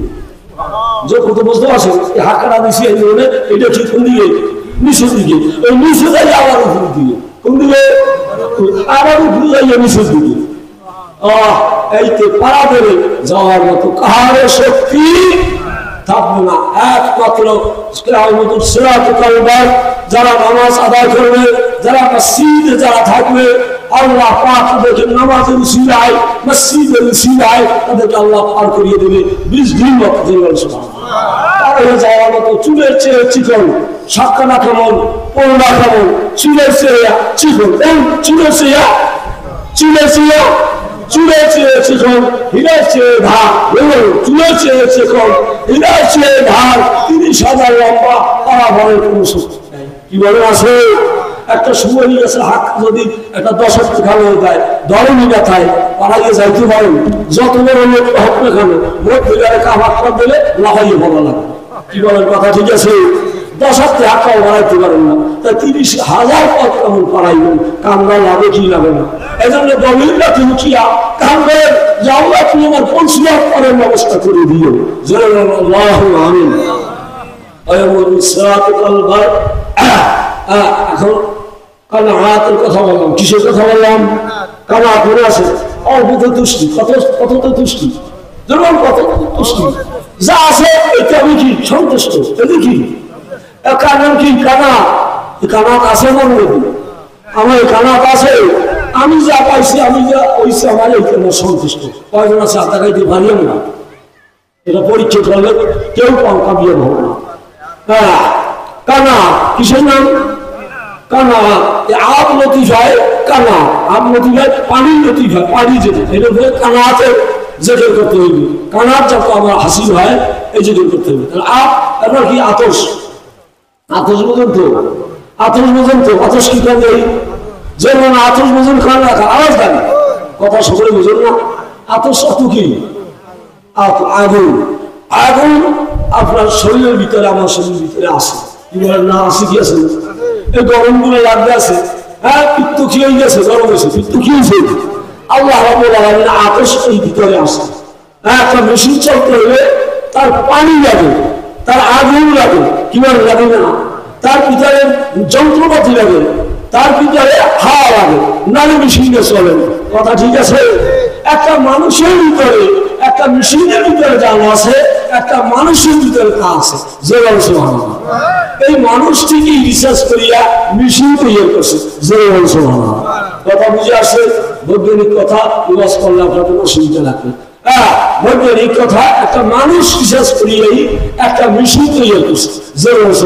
যে কত বুঝতে পারছে হাঁকাটা দিছি এই জন্য এটা ঠিক কোন দিকে নিচের দিকে, ওই নিচে যাই আবার উপরের দিকে, কোন দিকে আবার উপরে যাইয়া নিচের দিকে। এইতে পাড়া দেবে যাওয়ার মতো কাহারও শক্তি থাকবে না, একমাত্র যারা নামাজ আদায় করবে, যারা মসজিদে যারা থাকবে, আল্লাহ পাক দেখে নামাজের উসিলায় মসজিদের উসিলায় তাদেরকে আল্লাহ পার করিয়ে দেবে 20 দিন মতো জীবন যাওয়ার মতো। চুলের চেয়ে চিকন, সাক্ষানা কেমন, পড়া কেমন, চুলের চেয়ে চিকন, চুলের চেয়ে চুলের চেয়ে চুলের চেয়ে চিকন, হীরার চেয়ে ধার, চুলের চেয়ে চিকন, হীরার চেয়ে ধার, 30,000 লম্বা, তারা বলে কোনো কি বলে আছে একটা সময় গেছে হাত যদি একটা 10 খানো দেয় ধরনি ব্যথায় পাড়া গিয়ে যাইতে পারেন, যত বড় লোক হোক না কেন ভোট দিলে হাত দিলে লাফাইয়ে ভালো লাগে। কি বলেন কথা ঠিক আছে? 10 হাতে হাতটাও বাড়াইতে পারেন না, তা 30,000 পথ কেমন পাড়াইবেন? কামরা লাগে কি লাগে না? এই জন্য গভীরটা তুমি কিয়া কামড়ের যাওয়া তুমি আমার পৌঁছিয়ার পরের ব্যবস্থা করে দিও। আমিন। এখন কানাতের কথা বললাম, কিসের কথা বললাম? কানা করে আছে অল্প তুষ্টি, কত তো তুষ্টি, যেমন কত তুষ্টি যা আছে এটা আমি কি সন্তুষ্ট, এটা কি কারণ কি কানা কানাত আছে আমার মধ্যে, আমার কানাত আছে, আমি যা পাইছি আমি যা ওইসে আমার এইখানে সন্তুষ্ট। কয়জন আছে আত্মা খাইতে পারিও না, এটা পরীক্ষা করলে কেউ কামিয়ে হবো না। হ্যাঁ কানা কিসের নাম? কানা আপ লতিফ হয়, কানা আপ লতিফ হয়, পানির লতিফ হয়, পানি যেতে এটা কানা আছে জেকের করতে হইবে। কানার যখন আমার হাসিল হয় এই জেকের করতে হবে। আপ আপনার কি আতস, আতস বোঝেন তো? আতস বোঝেন তো? আতস কি কান দেয়? যেমন আতস বোঝেন খান রাখা আওয়াজ দেন, কথা সকলে বোঝেন না। আতস অত কি আগুন, আগুন আপনার শরীরের ভিতরে আমার শরীরের ভিতরে আসে, কি বলেন না? আসে কি আছে? এই গরম গুলো লাগবে আছে, হ্যাঁ পিত্ত কি হয়ে গেছে, গরম হয়েছে, পিত্ত কি হয়েছে? আল্লাহ রাব্বুল আলামিন আতস এই ভিতরে আসে। হ্যাঁ একটা মেশিন চলতে হলে তার পানি লাগে, তার আগুন লাগে, কি বলেন লাগে না? তার ভিতরে যন্ত্রপাতি লাগে, তার ভিতরে হাওয়া লাগে, নারী মেশিনে চলে। কথা ঠিক আছে? একটা মানুষের ভিতরে একটা মেশিনের ভিতরে যা আছে, একটা মানুষের ভিতরে তা আছে। যে বলছে এই মানুষটিকে রিসার্চ করিয়া মেশিন তৈরি করছে। যে বলছে কথা বুঝে আসে? বৈজ্ঞানিক কথা ইবাস করলে আপনার কোনো অসুবিধা লাগবে। হ্যাঁ বৈজ্ঞানিক কথা একটা মানুষ রিসার্চ করিয়াই একটা মেশিন তৈরি করছে। যে বলছে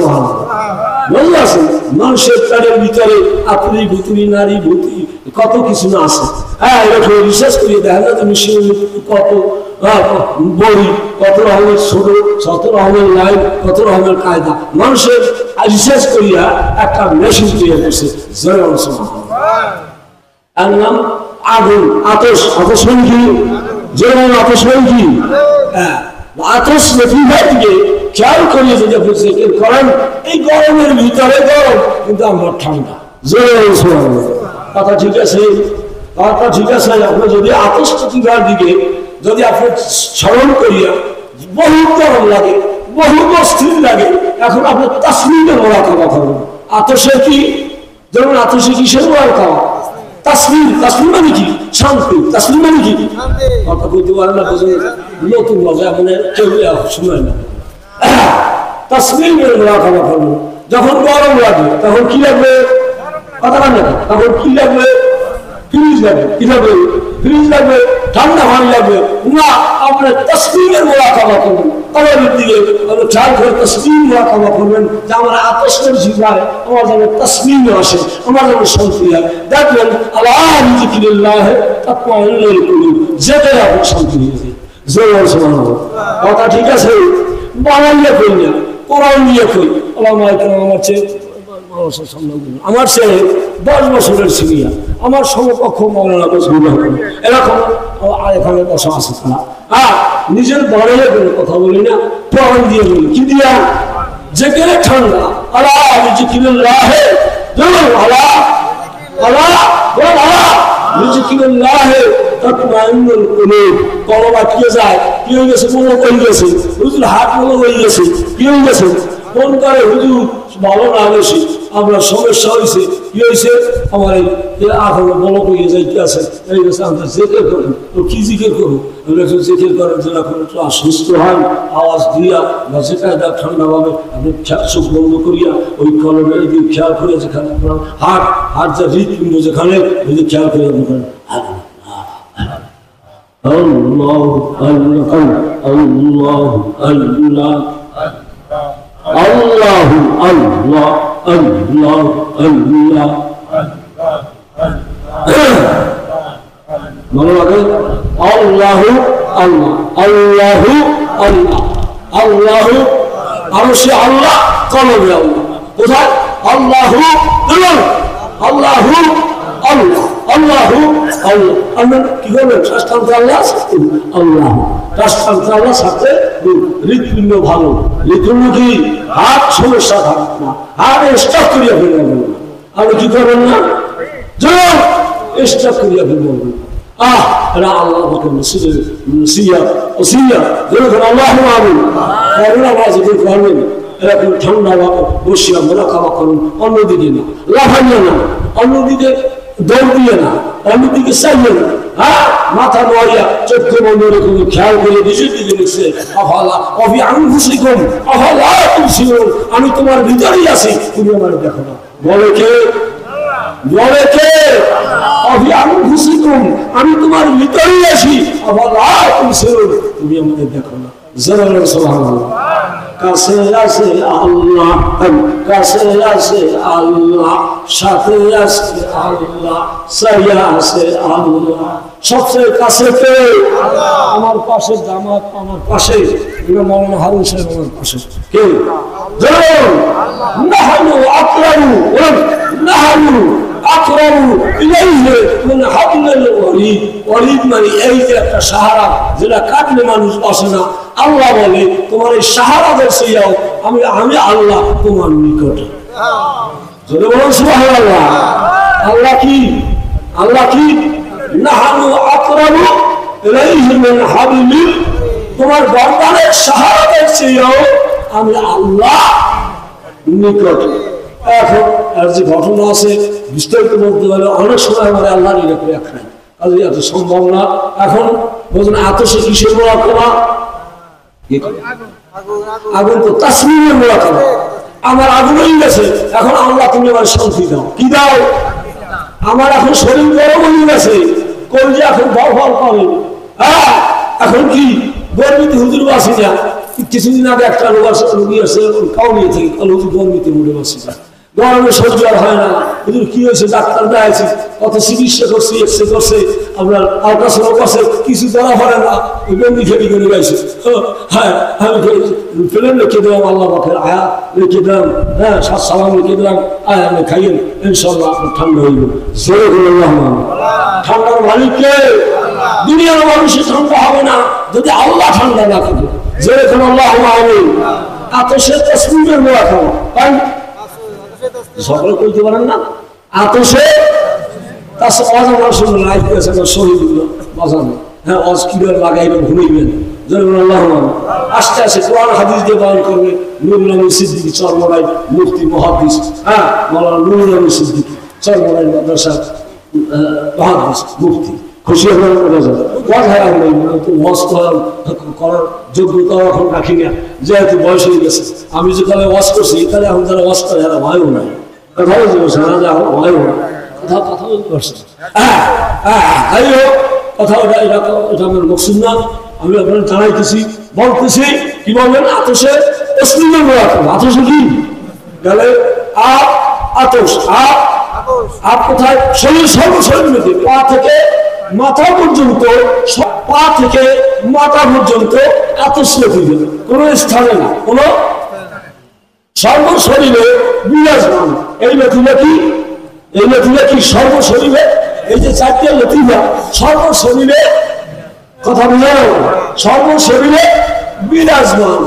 বুঝতে পারছেন? মানুষের প্রাণের ভিতরে আতুরি ভুতুরি নারী ভূতি কত কিছু না আছে। হ্যাঁ এরকম রিসার্চ করিয়ে দেখা যায় মেশিনের কত বই, কত রকমের ছোট, কত রকমের লাইন, কত রকমের কায়দা মানুষের রিসার্চ করিয়া একটা মেশিন তৈরি করছে। এর নাম আগুন, আতস। আতস মানে কি? যেমন আতস মানে কি? হ্যাঁ আতস লতিফার দিকে খেয়াল করিয়ে যদি আপনি চেক করেন, এই গরমের ভিতরে গরম কিন্তু আমরা ঠান্ডা। কথা ঠিক আছে? কথা ঠিক আছে? আপনি যদি আতস লতিফার দিকে যদি আপনি স্মরণ করিয়া বহু গরম লাগে, বহু অস্থির লাগে, এখন আপনি তাসমিমের বড়া খাওয়া খাবেন। আতসে কি? যেমন আতসে কিসের বড়া খাওয়া? তাসমিম। তাসমিম মানে কি? শান্তি। তাসমিম মানে কি? কথা বলতে পারে না, নতুন বাজে মানে কেউ শুনে না। তাসবিহের মুরাকাবা করবেন। যখন গরম লাগবে তখন কি লাগবে? কথা না, তখন কি লাগবে? ফ্রিজ লাগবে। কি লাগবে? ফ্রিজ লাগবে, ঠান্ডা পানি লাগবে না। আপনার তাসবিহের মুরাকাবা করবেন, কলবের দিকে খেয়াল করে তাসবিহ মুরাকাবা করবেন যে আমার আতশের জিগায় আমার যেন তাসবিহ আসে, আমার যেন শান্তি হয়। দেখবেন আলা যিকরিল্লাহ তাতমাইন্নুল কুলুব, যেতে আপনি শান্তি হয়ে যায়। কথা ঠিক আছে? বানাইলে কই না, কোরআন নিয়ে কই। আমার সে 10 বছরের সিনিয়র, আমার সমকক্ষ মৌলানা মজবুর রহমান, এরকম এখানে বসা আছে তারা। নিজের বাড়িয়ে কোনো কথা বলি না, কোরআন দিয়ে বলি। কি দিয়া? যেখানে ঠান্ডা আলা যিকরিল্লাহ, আলা আলা আলা যিকরিল্লাহ তাতমাইন্নুল কুলুব। কলব আটকে যায়, কি হয়ে গেছে? মনে হয়ে গেছে হুজুর, হাত মনে হয়ে গেছে, কি হয়ে গেছে? ফোন করে হুজুর ভালো না বেশি, আপনার সমস্যা হয়েছে, কি হয়েছে? আমার এই এখনো বলক হয়ে যাইতে আছে, এই গেছে। আমরা জেকের করেন, তো কি জিকের করবো? আমরা একটু জেকের করেন যেন এখন একটু সুস্থ হয়, আওয়াজ দিয়া বা যেটা দেখ ঠান্ডা পাবে, আপনি চোখ বন্ধ করিয়া ওই কলমের দিকে খেয়াল করে, যেখানে হাট হাট যা হৃৎপিণ্ড যেখানে ওই যে খেয়াল করে আপনি করেন আল্লাহ আল্লাহ আল্লাহ আল্লাহ আল্লাহু আল্লাহ আল্লাহ আল্লাহ। মনে রাখেন আল্লাহু আল্লাহ আল্লাহু আল্লাহ আল্লাহু। আরো সে আল্লাহ, কলমে আল্লাহ। কোথায়? আল্লাহু আল্লাহু আল্লাহ আল্লাহু আল্লাহ। আমরা কি করবেন? রাষ্ট্রান্তে আল্লাহ, আল্লাহ রাষ্ট্রান্তে আল্লাহ, সাথে হৃৎপিণ্ড ভালো। হৃৎপিণ্ড কি? হাত সমস্যা থাকবে না, হাত স্টক করিয়া ফেলবেন না। আপনি কি করবেন না? স্টক করিয়া ফেলবেন না। এরা আল্লাহ করবেন। এরকম ঠান্ডা বসিয়া মোরাকাবা করুন, অন্যদিকে না লাফাইয়া না, অন্যদিকে দৌড় দিয়ে না, অন্যদিকে চাইয়ে না। মাথা নড়িয়া চোখ বন্ধ রেখে খেয়াল করে নিজের দিকে লিখছে আমি তোমার ভিতরেই আছি, তুমি আমার দেখো না। বলে কে? বলে কে? আমি তোমার ভিতরেই আছি, তুমি আমাদের দেখো না। কাছে আছে আল্লাহ, কাছে আছে আল্লাহ, সাথে আছে আল্লাহ, সাইয়া আছে আল্লাহ। সবচেয়ে কাছে কে? আমার পাশে জামাত, আমার পাশে মৌলানা হারুন সাহেব, আমার পাশে কে? নাহানু আকরামু নাহানু আকরামু ইলাইহি মিন হাবলিল ওয়ারিদ। ওয়ারিদ মানে এই যে একটা সাহারা, যেটা কাটলে মানুষ বসে না। আল্লাহ বলে তোমার এই সাহারাদের চেয়েও আমি আমি আল্লাহ তোমার নিকটে। যদি বলুন সুবহানাল্লাহ। আল্লাহ কি? আল্লাহ কি? নাহানু আকরামু ইলাইহি মিন হাবলিল, তোমার গর্দানের সাহারাদের চেয়েও আমি আল্লাহ নিকটে। এখন আর যে ঘটনা আছে বিস্তারিত বলতে গেলে অনেক সময় আমার আল্লাহ নিরাপদে খায়, কাজে এত সম্ভব না। এখন বলছেন এত সে কিসের মোরাকাবা? আগুন তো তাসবিহের মোরাকাবা। আমার আগুন হয়ে গেছে, এখন আল্লাহ তুমি আমার শান্তি দাও। কি দাও? আমার এখন শরীর গরম হয়ে গেছে, কলজে এখন ভাও ভাও পাবে। এখন কি গর্বিত হুজুর বাসি না? কিছুদিন আগে একটা রোগী আছে, কাউনিয়া থেকে হুজুর গর্বিতে উঠে বাসি না, গরমে সহ্য আর হয় না। হুজুর কি হয়েছে? ডাক্তার দেখাইছি, কত চিকিৎসা করছি, এক্সরে করছে, আপনার আল্ট্রাসাউন্ড করছে, কিছু ধরা পড়ে না। ওই বন্দি খেলি করে গাইছে। হ্যাঁ, আমি ফেলেন রেখে দিলাম, আল্লাহ পাখের আয়া রেখে দিলাম, হ্যাঁ সালাম রেখে দিলাম, আয় আমি খাইয়েন, ইনশাল্লাহ আপনার ঠান্ডা হইল। ঠান্ডার মালিককে দুনিয়ার মানুষের ঠান্ডা হবে না যদি আল্লাহ ঠান্ডা না থাকে। যেরকম আল্লাহ আমিন। আতশে তাসবিহের মোরাকাবা, তাই সকলে কইতে পারেন না? আতশে অজানা শুনলেন লাইফ করেছে শহীদুল্লাহ বাজানো। হ্যাঁ, অস্কিরার লাগাইবেন, ঘুমাইবেন। যেরকম আল্লাহ আস্তে আস্তে কোরআন হাদিস দিয়ে বয়ান করবে। নুরুল আমিন সিদ্দিকী চরমরাই মুফতি মুহাদ্দিস, হ্যাঁ মাওলানা নুরুল আমিন সিদ্দিকী চরমরাই মাদ্রাসা মুহাদ্দিস মুফতি, খুশি হওয়ার কথায় আর নেই, তো ওয়াজ করার যোগ্যতা এখন রাখি না, যেহেতু বয়স হয়ে গেছে। আমি যে তাহলে ওয়াজ করছি, তাহলে এখন যারা ওয়াজ করে এরা ভয়ও নাই, কথা বলতে পারছে না, যা ভয়ও না, কথা বলতে পারছে। যাই হোক, কথা ওটা এটা আমার মকসুদ না, আমি আপনার জানাইতেছি, বলতেছি কি বলবেন, আতসে অশ্লীল আতসে কি গেলে আতস আপ কোথায়, শরীর সর্বশরীর মধ্যে পা থেকে মাথা পর্যন্ত, পা থেকে মাথা পর্যন্ত আতস লেগে কোন স্থানে না, কোন সর্বশরীরে বিরাজমান। এই লতিফা কি, এই লতিফা কি সর্বশরীরে, এই যে চারটে লতিফা সর্বশরীরে, কথা বুঝানো, সর্বশরীরে বিরাজমান।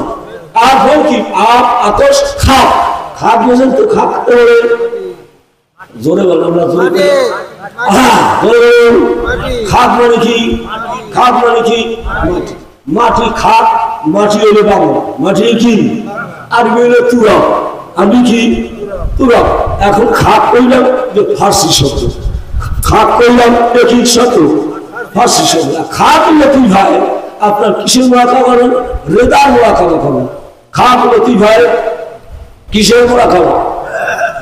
আর বল কি আপ আতস খাপ, খাপ বোঝেন তো, খাপ জোরে বলেন, আমরা জোরে খাপ মানে কি, খাপ মানে কি মাটি, খাপ মাটি হলে বাবু, মাটি কি আরবি হলে তুরব, আরবি কি তুরব। এখন খাপ কইলাম যে ফার্সি শব্দ, খাপ কইলাম একই শব্দ ফার্সি শব্দ। খাপ লতিফ ভাই আপনার কিসের মোড়াকা করেন, রেদার মোড়াকা করেন। খাপ লতিফ ভাই কিসের মোড়াকা,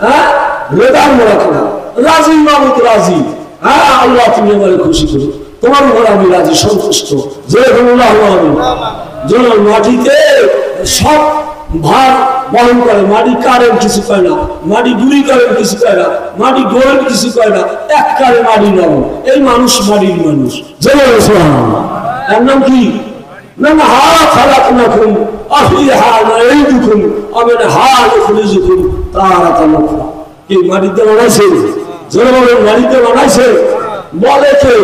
হ্যাঁ রেদার মোড়াকা, রাজি মামুদ রাজি, হ্যাঁ আল্লাহ তুমি আমাকে খুশি করো, তোমার উপর আমি রাজি, সন্তুষ্ট। মাটিতে সব ভার বহন করে, মাটি কারেন্ট কিছু পায় না, মাটি গুলি কারেন্ট কিছু পায় না, মাটি গোল কিছু পায় না, এক কারে মাটি নব, এই মানুষ মাটির মানুষ। এর নাম কি, না হা খারাপ না খুন আফি হা না এই দুখুন আমি না হা খুলে যুখুন তারা তা নখা। এই মাটিতে বানাইছে, জোরে বলেন মাটিতে বানাইছে, বলে কে,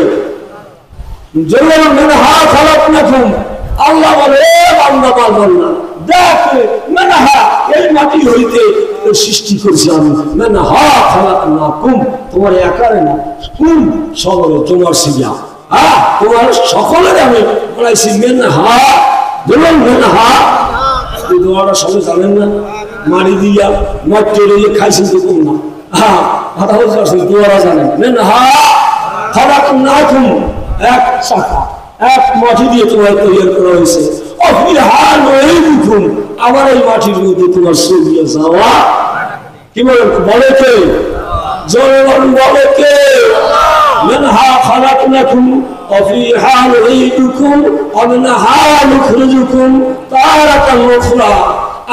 জোরে বলেন মানে হা খারাপ না খুন। আল্লাহ বলে বান্দা পারবেন না, দেখ মানে হা এই মাটি হইতে সৃষ্টি করছি আমি, মানে হা খারাপ না কুম, তোমার একারে না, কুম সকলে তোমার সিয়া, হ্যাঁ তোমার সকলের আমি বলাইছি মেন হা, বলুন মেন হা। এই দোয়াটা সবাই জানেন না, মাটি দিয়া মাটি দিয়ে খাইছেন তো কম না, হ্যাঁ কথা বলতে পারছেন, দোয়ারা জানেন মেন হা খারাপ না কুম, এক শাখা এক মাটি দিয়ে তোমার তৈরি করা হয়েছে। আবার এই মাটির মধ্যে তোমার সরিয়ে যাওয়া, কি বলেন বলে কে, জনগণ বলে কে, منها خلقناكم وفيها نعيدكم ومنها نخرجكم تارة أخرى।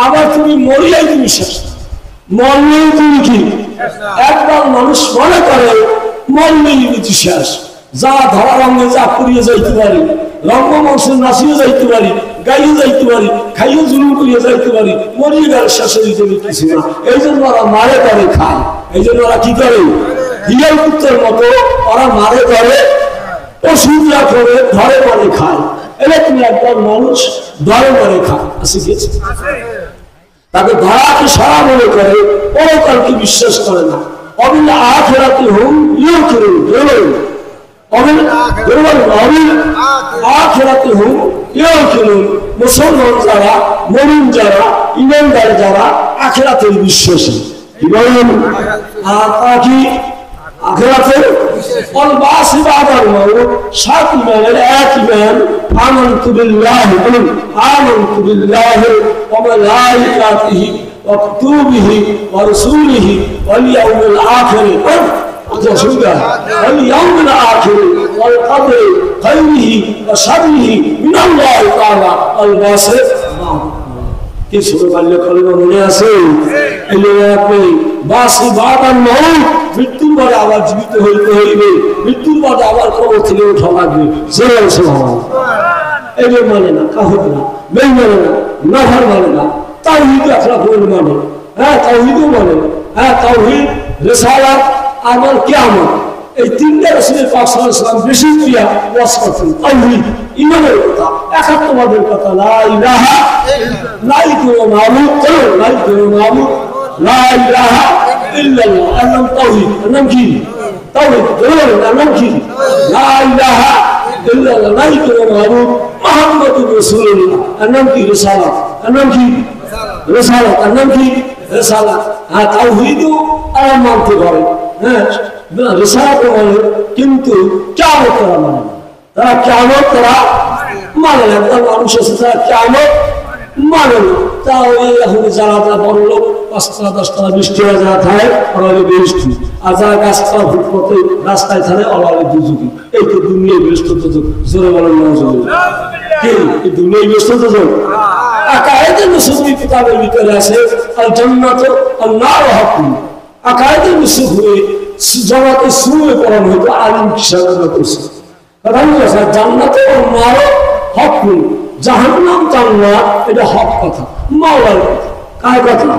আবার তুমি মরিয়াই তুমি শেষ, মরলেই তুমি কি, একবার মানুষ মনে করে মরলেই তুমি শেষ, যা ধরা রঙে যা পুড়িয়ে যাইতে পারি, রঙ্গমঞ্চে নাচিয়ে যাইতে পারি, গাইয়ে যাইতে পারি, খাইয়ে জুলুম করিয়ে যাইতে পারি, মরিয়ে গেলে শেষে দিতে কিছু না। এই জন্য ওরা মারে করে খায়, এই জন্য ওরা কি করে, হিলাল পুত্রের মতো ওরা মারে করে, ওষুধরা করে ধরে মারে খায়। এটা তুমি একবার মানুষ ধরে মারে খায়, শিখেছে, তাকে ধরাকে সারা মনে করে, পরকালকে বিশ্বাস করে না। অবিল আখিরাতি হুম ইউকিরুন, মুসলমান যারা, মমিন যারা, ইমানদার যারা, আখিরাতের বিশ্বাসী, কি বলেন, আর তা কি আখিরাতের অলবাসি বাদার মাউত, সাত ইমানের এক ইমান, আমানতু বিল্লাহি, বলুন আমানতু বিল্লাহি ওয়া মালাইকাতিহি ওয়া কুতুবিহি ওয়া রাসূলিহি ওয়াল ইয়াউমিল আখির واليوم الآخر والقدر خيره وشره من الله تعالى الواسع। কি ছোট বাল্য কলমা মনে আছে, বাসি বাদার মউত, মৃত্যুর পরে আবার জীবিত হইতে হইবে, মৃত্যুর পরে আবার কবর থেকে ওঠা লাগবে। এগুলো মানে না, কাহুদ না, মেই মানে না, নাফার মানে না, তাওহীদ আখলাক মানে, হ্যাঁ তাওহীদও মানে, হ্যাঁ তাওহীদ, রিসালাত, আমার কিয়ামত, এই তিনটা রাসূলের পাক সাল্লাল্লাহু আলাইহি ওয়াসাল্লাম বেশি প্রিয়া ওয়াজ করতেন। তাওহীদ ঈমানের কথা, একাত্মবাদের কথা, লা ইলাহা নাই কোনো মাবুদ, নাই কোনো মাবুদ, লা ইলাহা ইল্লাল্লাহ, এর নাম তাওহীদ। এর নাম কি তাওহীদ, এর নাম কি লা ইলাহা ইল্লাল্লাহ, নাই কোনো মাবুদ, মুহাম্মাদুর রাসূলুল্লাহ, এর নাম কি রিসালাত, এর নাম কি রিসালাত, এর নাম কি রিসালাত। আর তাওহীদও আর মানতে পারে, হ্যাঁ রিসালাত মানে, কিন্তু কিয়ামত তারা মানে না। তারা কিয়ামত তারা মানে না। তারা মানুষ আছে তারা কিয়ামত মানে না। তা ওই এখন যারা বড় লোক 5 তলা 10 তলা 20 তলা যারা থাকে ওরা বেহেশতি, আর যারা গাছতলা ফুটপথে রাস্তায় থাকে ওরা দুর্যোগী। এই তো দুনিয়ায় ব্যস্ত তো জোরে বলেন না এই দুনিয়ায় ব্যস্ত তো আকায়েদের মুসলিম কিতাবের ভিতরে আছে আল জান্নাত আল নার হাকুম। আকায়েদের মুসলিম হয়ে জগতে শুরুয়ে পড়ানো হতো আলিম কিসারা করছে। কথা বুঝেছে? জান্নাত ও নার হাকুম, জাহান্নাম জান্নাত এটা হক কথা, মাওলার কথা, কার কথা?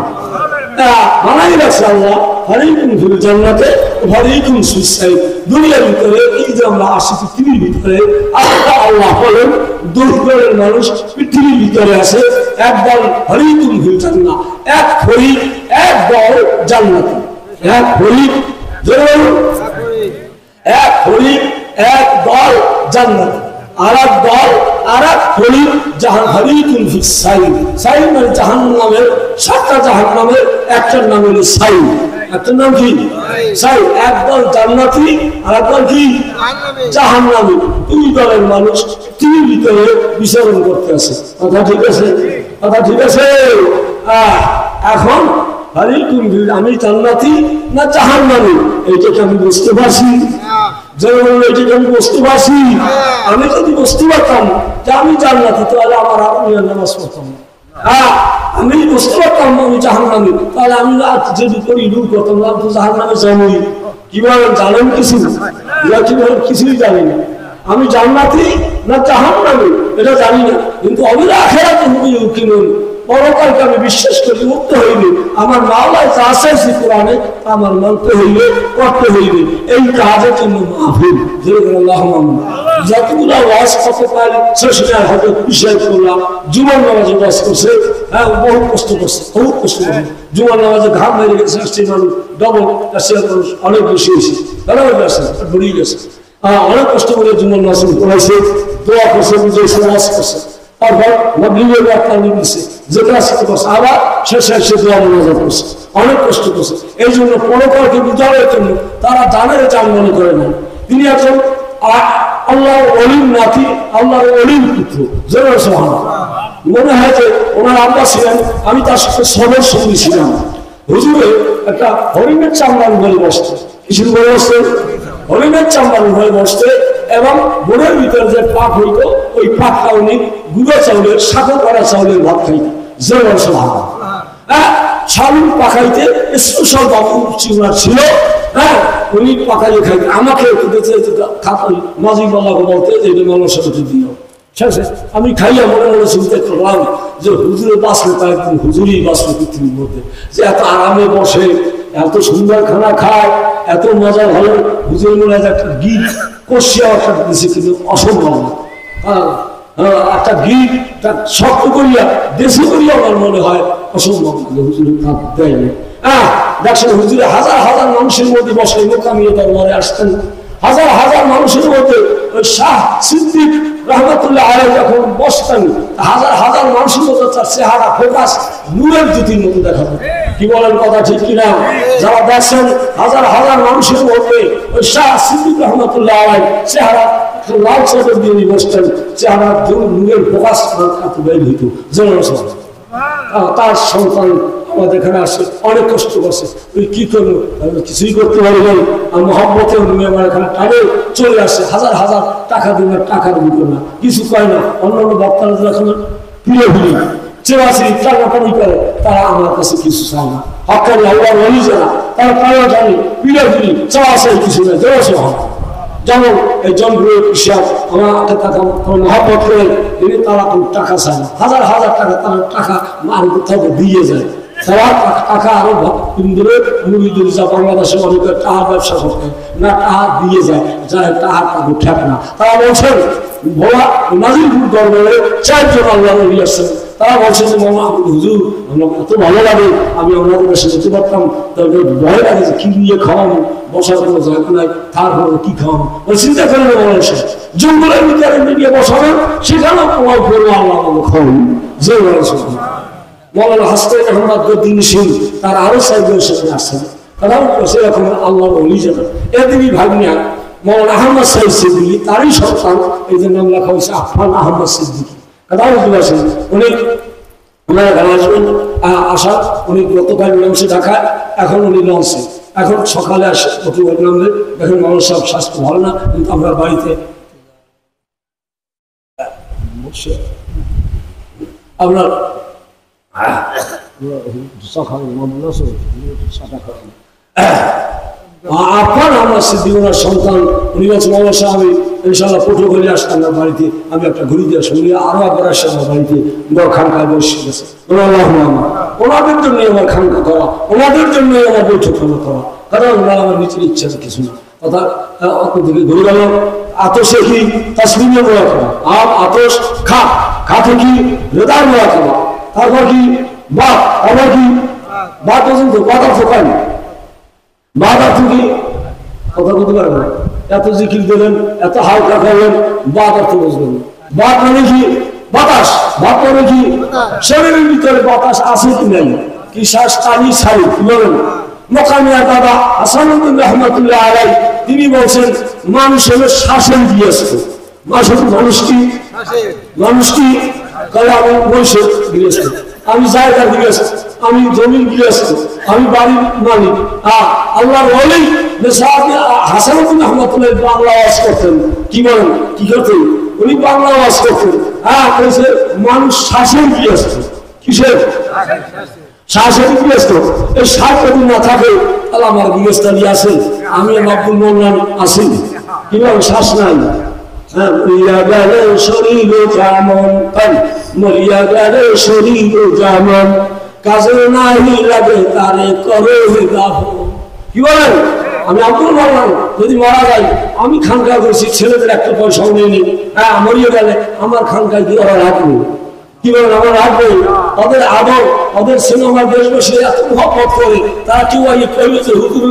বানাই রাখছে আল্লাহ হারিকুম ফিল জান্নাতে হারিকুম ফিস সাইদ। দুনিয়ার ভিতরে এই যে আমরা আসি পৃথিবীর ভিতরে, আল্লাহ বলেন দুর্গের মানুষ পৃথিবীর ভিতরে আছে, একদল হারিকুম ফিল জান্নাত, এক ফরিক এক দল জান্নাতে, এক ফরিক এক ফরিক এক দল জান্নাতে, আর এক দল আর এক ফরিক হারিকুম ফিস সাইদ। সাইদ মানে জাহান্নামের 7টা জাহান্নামের একটার নাম হলো সাইদ। একটার নাম কি? সাইদ। একদল জান্নাতি আর একদল কি? জাহান্নামী। দুই দলের মানুষ পৃথিবীর ভিতরে বিচরণ করতে আছে। কথা ঠিক আছে? কথা ঠিক আছে? এখন আমি জান্নাতি না জাহান্নামী এইটাকে আমি বুঝতে পারছি। আমি বুঝতে পারছি। আমি যদি বুঝতে পারতাম যে আমি জান্নাতি তাহলে আমার নামাজ পড়তাম না। আমি বুঝতে পারতাম আমি জাহান্নামী তাহলে আমি যদি করি দূর করতাম না, তো জাহান্নামে যাবই। কিভাবে জানেন? কিছু কিভাবে কিছুই জানি না। আমি জান্নাতি না জাহান্নামী এটা জানি না, কিন্তু অবিরা আখিরাতে মুকিনুন, পরকালকে আমি বিশ্বাস করি, মুক্ত হইবে। আমার মাওলায় যা চাইছি কোরআনে আমার মানতে হইবে, করতে হইবে। এই কাজের জন্য মাহফিল যতগুলো ওয়াজ করতে পারি সেটা হয়তো বিষয় করলাম। জুমার নামাজে ওয়াজ করছে, হ্যাঁ বহু কষ্ট করছে, বহু কষ্ট করছে। জুমার নামাজে ঘাম মেরে গেছে, মানুষ ডবল মানুষ অনেক বেশি হয়েছে, বেরিয়ে গেছে। অনেক কষ্ট করে জুমার নামাজ করাইছে, দোয়া করছে, বুঝেছে, ওয়াজ করছে। তারপর মাগরিবের একটা নিয়েছে, যেটা শিখতে করছে, আবার শেষে এসে দোয়া মোনাজাত করছে, অনেক কষ্ট করছে। এই জন্য পরকালকে বুঝানোর জন্য তারা জানের চান মনে করে না। তিনি একজন আল্লাহর ওলির নাতি, আল্লাহর ওলির পুত্র। জোরে সুবহানাল্লাহ। মনে হয় যে ওনার আব্বা ছিলেন, আমি তার সাথে সদর সঙ্গী ছিলাম। হুজুরে একটা হরিণের চামড়ার উপরে বসতে, কিছু বলে বসতে, হরিণের চামড়ার উপরে বসতে, এবং বোনের ভিতরে যে পাক হইত ওই পাকটা উনি গুঁড়ো চাউলের, সাথে করা চাউলের ভাত খাইতেন। জোরে সুবহানাল্লাহ। চাউল পাকাইতে স্পেশাল বাবু চিংড়া ছিল, হ্যাঁ উনি পাকাইয়ে খাইতেন। আমাকে মাঝিবাল্লাকে বলতে যে এটা মানুষের সাথে দিও। আমি খাইয়া মনে মনে চিন্তা করলাম যে হুজুরে বাঁচলে তা একদিন হুজুরই বাঁচলে পৃথিবীর মধ্যে, যে এত আরামে বসে, এত সুন্দর খানা খায়, এত মজা ভালো। হুজুরের মনে হয় একটা গিট কষিয়া একটা দিয়েছে, কিন্তু অসম্ভব না। একটা গিট শক্ত করিয়া দেশে করিয়া আমার মনে হয় অসম্ভব। হুজুরের কাপ দেয়নি। দেখছেন হুজুরে হাজার হাজার মানুষের মধ্যে বসে মোকামিয়ে দরবারে আসতেন। হাজার হাজার মানুষের মধ্যে ওই শাহ সিদ্দিক রহমতুল্লাহ আলাইহি যখন বসতেন, হাজার হাজার মানুষের মধ্যে তার চেহারা ফোকাস নূরের জ্যোতির মতো দেখাতো। কি বলেন? কথা ঠিক কিনা? যারা দেখছেন হাজার হাজার মানুষের মধ্যে ওই শাহ সিদ্দিক রহমতুল্লাহ আলাইহি চেহারা লাল চাদর দিয়ে বসতেন, চেহারা নূরের ফোকাস বের হইত। তার সন্তান আমাদের এখানে আসে, অনেক কষ্ট করছে। তুই কি করবো? কিছুই করতে পারি নাই। আর মহব্বতে আমার এখানে টানে চলে আসে, হাজার হাজার টাকা দিবে, টাকা দিত না, কিছু কয় না। অন্যান্য বক্তারা এখন প্রিয় ভিড়ি চেরাচি টানাটানি করে, তারা আমার কাছে কিছু চায় না। হকানি আল্লাহর ওলি যারা, তারা টানাটানি প্রিয় ভিড়ি চাওয়া চাই কিছু না। জোরসে হয় যেমন এই জনপ্রিয় কৃষক আমাকে টাকা মহব্বত করে, তিনি তারা কোনো টাকা চায় না। হাজার হাজার টাকা তারা টাকা আর কোথাও দিয়ে যায়। তারা টাকা আরো ইন্দ্রের মুড়িদের যা বাংলাদেশে অনেকে টাকা ব্যবসা করতে না, টাকা দিয়ে যায়, যায় টাকার টাকা ঠেক না। তারা বলছেন ভোলা নাজিরপুর দরবারে 4 জন আল্লাহ নবী আসছেন। তারা বলছে যে মামা হুজুর আমরা এত ভালো লাগে, আমি আপনাদের কাছে যেতে পারতাম, তাদের ভয় লাগে যে কি নিয়ে খাওয়ানো, বসার কোনো জায়গা নাই, তারপরে কি খাওয়ানো। চিন্তা করেন না মানুষের জঙ্গলের ভিতরে মিডিয়া বসাবেন, সেখানেও তোমার করবো আল্লাহ আমাকে খাওয়ানো। যে মৌলানা হাসতে আহমদ দিন সিং তার আরো 4 জন সেখানে আসছেন। কারণ সেরকম আল্লাহর ওলি যারা এদেরই ভাগ্নিয়া মৌলানা আহমদ সাহেব সিদ্দিকী তারই সন্তান, এই জন্য নাম লেখা হয়েছে আফফান আহমদ সিদ্দিকী। কথা বুঝতে পারছেন? উনি ওনারা এখানে আসবেন, আসার উনি গতকাল লঞ্চে ঢাকায়, এখন উনি লঞ্চে, এখন সকালে আসে প্রতিবার নামবে। দেখেন মানুষ সব স্বাস্থ্য ভালো না, কিন্তু আমরা বাড়িতে আপনার আফফান আহমদ সিদ্দিকী ওনার সন্তান, উনি বলছেন অবশ্যই আমি ইনশাল্লাহ পটুয়াখালী আসতাম আমার বাড়িতে, আমি একটা ঘুরি দিয়ে শুনি আরো একবার আসে আমার বাড়িতে, খানকায় বসে গেছে। ওনাদের জন্যই আমার খানকা করা, ওনাদের জন্যই আমার বৈঠক করা, কারণ ওনারা আমার নিজের ইচ্ছা কিছু না। কথা অন্যদিকে ঘুরে গেল। আতসে কি তাসলিমে মোড়া খাওয়া, আতস খাতে কি রেদার মোড়া খাওয়া, তারপর কি বাদ, আবার কি বাদ পর্যন্ত বাধা ফোকান বাধা থেকে কথা বলতে পারবেন না। এত জিকির দিলেন, এত হালকা করলেন, বাদ অর্থ বুঝবেন না। বাদ মানে কি? বাতাস। বাদ মানে কি? শরীরের ভিতরে বাতাস আছে কি নাই, কি শ্বাস টানি ছাড়ি, কি বলেন? মোকামিয়া দাদা হাসানুদ্দিন রহমতুল্লাহ আলাই তিনি বলছেন মানুষ হলো শ্বাসের গৃহস্থ। মানুষ কি তাহলে আমি বসে গৃহস্থ, আমি জায়গার গৃহস্থ, আমি জমির গৃহস্থ, আমি বাড়ির মালিক। আল্লাহর ওলি হাসানুদ্দিন রহমতুল্লাহ বাংলা ওয়াজ করতেন। কি বলেন? কি করতেন? উনি বাংলা ওয়াজ করতেন। বলছে মানুষ শ্বাসের গৃহস্থ। কিসের? শ্বাসের গৃহস্থ। এই শ্বাস যদি না থাকে তাহলে আমার গৃহস্থালি আছে, আমি আব্দুল মোল্লান আছি, কিভাবে শ্বাস নাই? মরিয়া গেলে শরীর যেমন, মরিয়া গেলে শরীর যেমন, কাজে নাই লাগে তারে করে দাফন। কি বলেন? আমি আব্দুল মোল্লান যদি মারা যাই, আমি খানকা করছি, ছেলেদের একটা পয়সাও নেই, মরিয়া গেলে আমার খানকায় কি ওরা রাখবো? কি বলেন? আমার রাখবে ওদের আদর, ওদের সিনেমার দেশবাসী এত মহব্বত করে, তারা কেউ কইবে যে হুজুর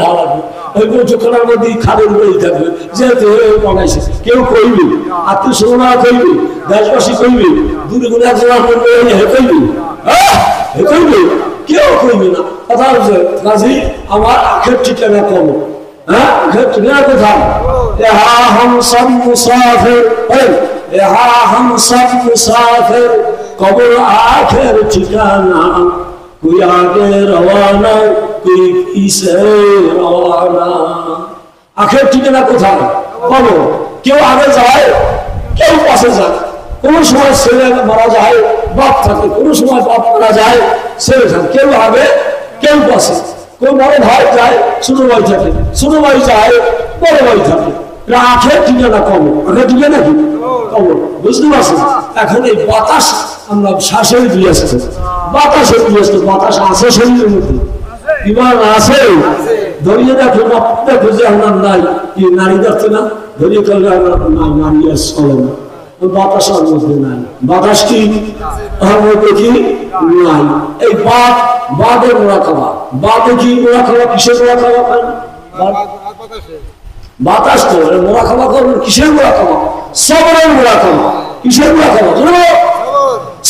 হারাবে, ওই বৈঠকখানার মধ্যে খাদের বই থাকবে, যেহেতু বানাইছে কেউ কইবে, আত্মীয় স্বজনরা কইবে, দেশবাসী কইবে, দূরে গুণে একজন কইবে, কইবে, কেউ কইবে না। কথা হচ্ছে কাজী আমার আখের ঠিকানা কম। আখের ঠিকানা কোথায়? हम सब मुसाफिर, हम सब मुसाफिर, कब्र आखिर ठिकाना, कोई आगे रवाना, कोई पीछे रवाना। आखिर ठिकाना কোথায়? বলো। কেউ আগে যায়, কেউ পাশে যায়। কোন সময় ছেলে মারা যায়, বাপ থাকে, কোন সময় বাপ মারা যায়, ছেলে থাকে। কেউ আগে, কেউ পাশে। কোন বড় ভাই যায়, ছোট ভাই থাকে, ছোট ভাই যায়, বড় ভাই থাকে। আখের ঠিকানা কম, আখের ঠিকানা কি কম, বুঝতে পারছেন? এখন এই বাতাস আমরা শ্বাসের দিয়ে আসছে, বাতাসের দিয়ে আসছে, বাতাস আছে শরীরের মধ্যে, ইমান আছে। ধরিয়ে দেখো, দেখো যে আমার নাই, কি নারী দেখছে না, ধরিয়ে করলে আমার নাই, নারী আর চলে না, বাতাস আর মধ্যে নাই। বাতাস কি আমার মধ্যে কি নাই? এই বাদ, বাদের মোড়া খাওয়া, বাদে কি মোড়া খাওয়া, কিসের মোড়া খাওয়া? বাতাস তো মোড়া খাওয়া করবেন, কিসের মোড়া খাওয়া? সবরের মোড়া খাওয়া। কিসের মোড়া খাওয়া?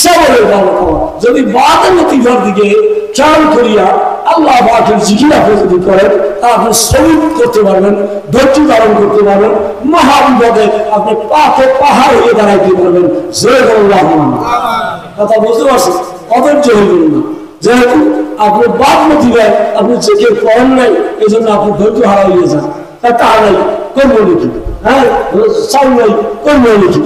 সবরের মোড়া খাওয়া। যদি বাদের নতিজার দিকে খেয়াল করিয়া আল্লাহ পাকের জিকির আপনি যদি করেন, তা আপনি সবুর করতে পারবেন, ধৈর্য ধারণ করতে পারবেন, মহাবিপদে আপনি পাথর পাহাড় হয়ে দাঁড়াইতে পারবেন। কথা বুঝতে পারছেন? অধৈর্য হইবেন না। যেহেতু আপনি বাদ নতিজায় আপনি চেকে করেন নাই, এই জন্য আপনি ধৈর্য হারা হয়ে যান। তা নাই করবো নাকি? চাল নাই করবো নাকি?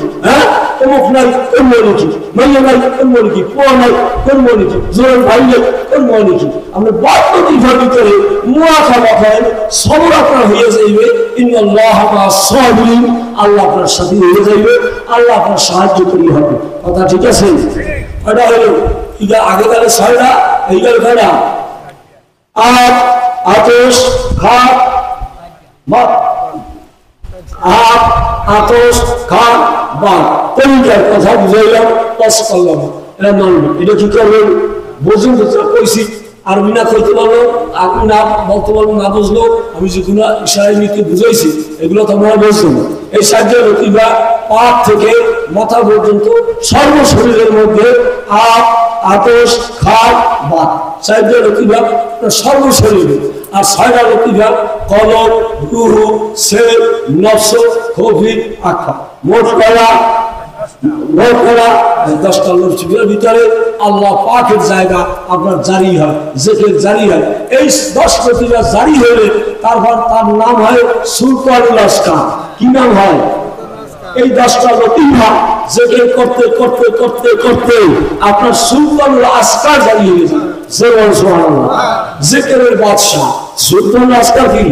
অমুক নাই করবো নাকি? মাইয়া নাই করবো নাকি? পোয়া নাই করবো নাকি? জোরের ভাই নাই করবো নাকি? আপনি বাধ্যতিভার ভিতরে মোয়া খাওয়া খান, সবর আপনার হয়ে যাইবে। ইন্নাল্লাহা মা'আস সাবিরিন, আল্লাহ আপনার সাথে হয়ে যাইবে, আল্লাহ আপনার সাহায্য করি হবে। কথা ঠিক আছে? এটা হলো এটা আগেকালে ছয়টা, এইকাল কয়টা? আতস, খাত, আতস, খাত, বাদ, তিনটার কথা বুঝাইলাম, পাস করলাম। এটা মানবেন। এটা কি করবেন? বুঝুন, কইছি আরবি না করতে পারলো, আপনি না বলতে পারবো, না বুঝলো, আমি যেগুলো ইশারায় নিতে বুঝাইছি এগুলো তো আমরা বুঝলাম। এই সাহায্যের রতিবা পাপ থেকে মাথা পর্যন্ত সর্বশরীরের মধ্যে আতস, খাত, বাদ, সাহায্যের রতিবা সর্বশরীরে। আর 6টা লতিফা কলব, রূহ, সের, নফস, খফি, আখা। মোট করা 10টা লতিফার ভিতরে আল্লাহ পাকের জায়গা আপনার জারি হয়, জিকির জারি হয়। এই 10 লতিফা জারি হলে তারপর তার নাম হয় সুলতানুল আসকার। কি নাম হয়? এই 10টা লতিফা জিকির করতে করতে করতে করতে আপনার সুলতানুল আসকার জারি হয়ে যায়। সুবহানাল্লাহ। জিকিরের বাদশা সুলতানুল আসকার কি?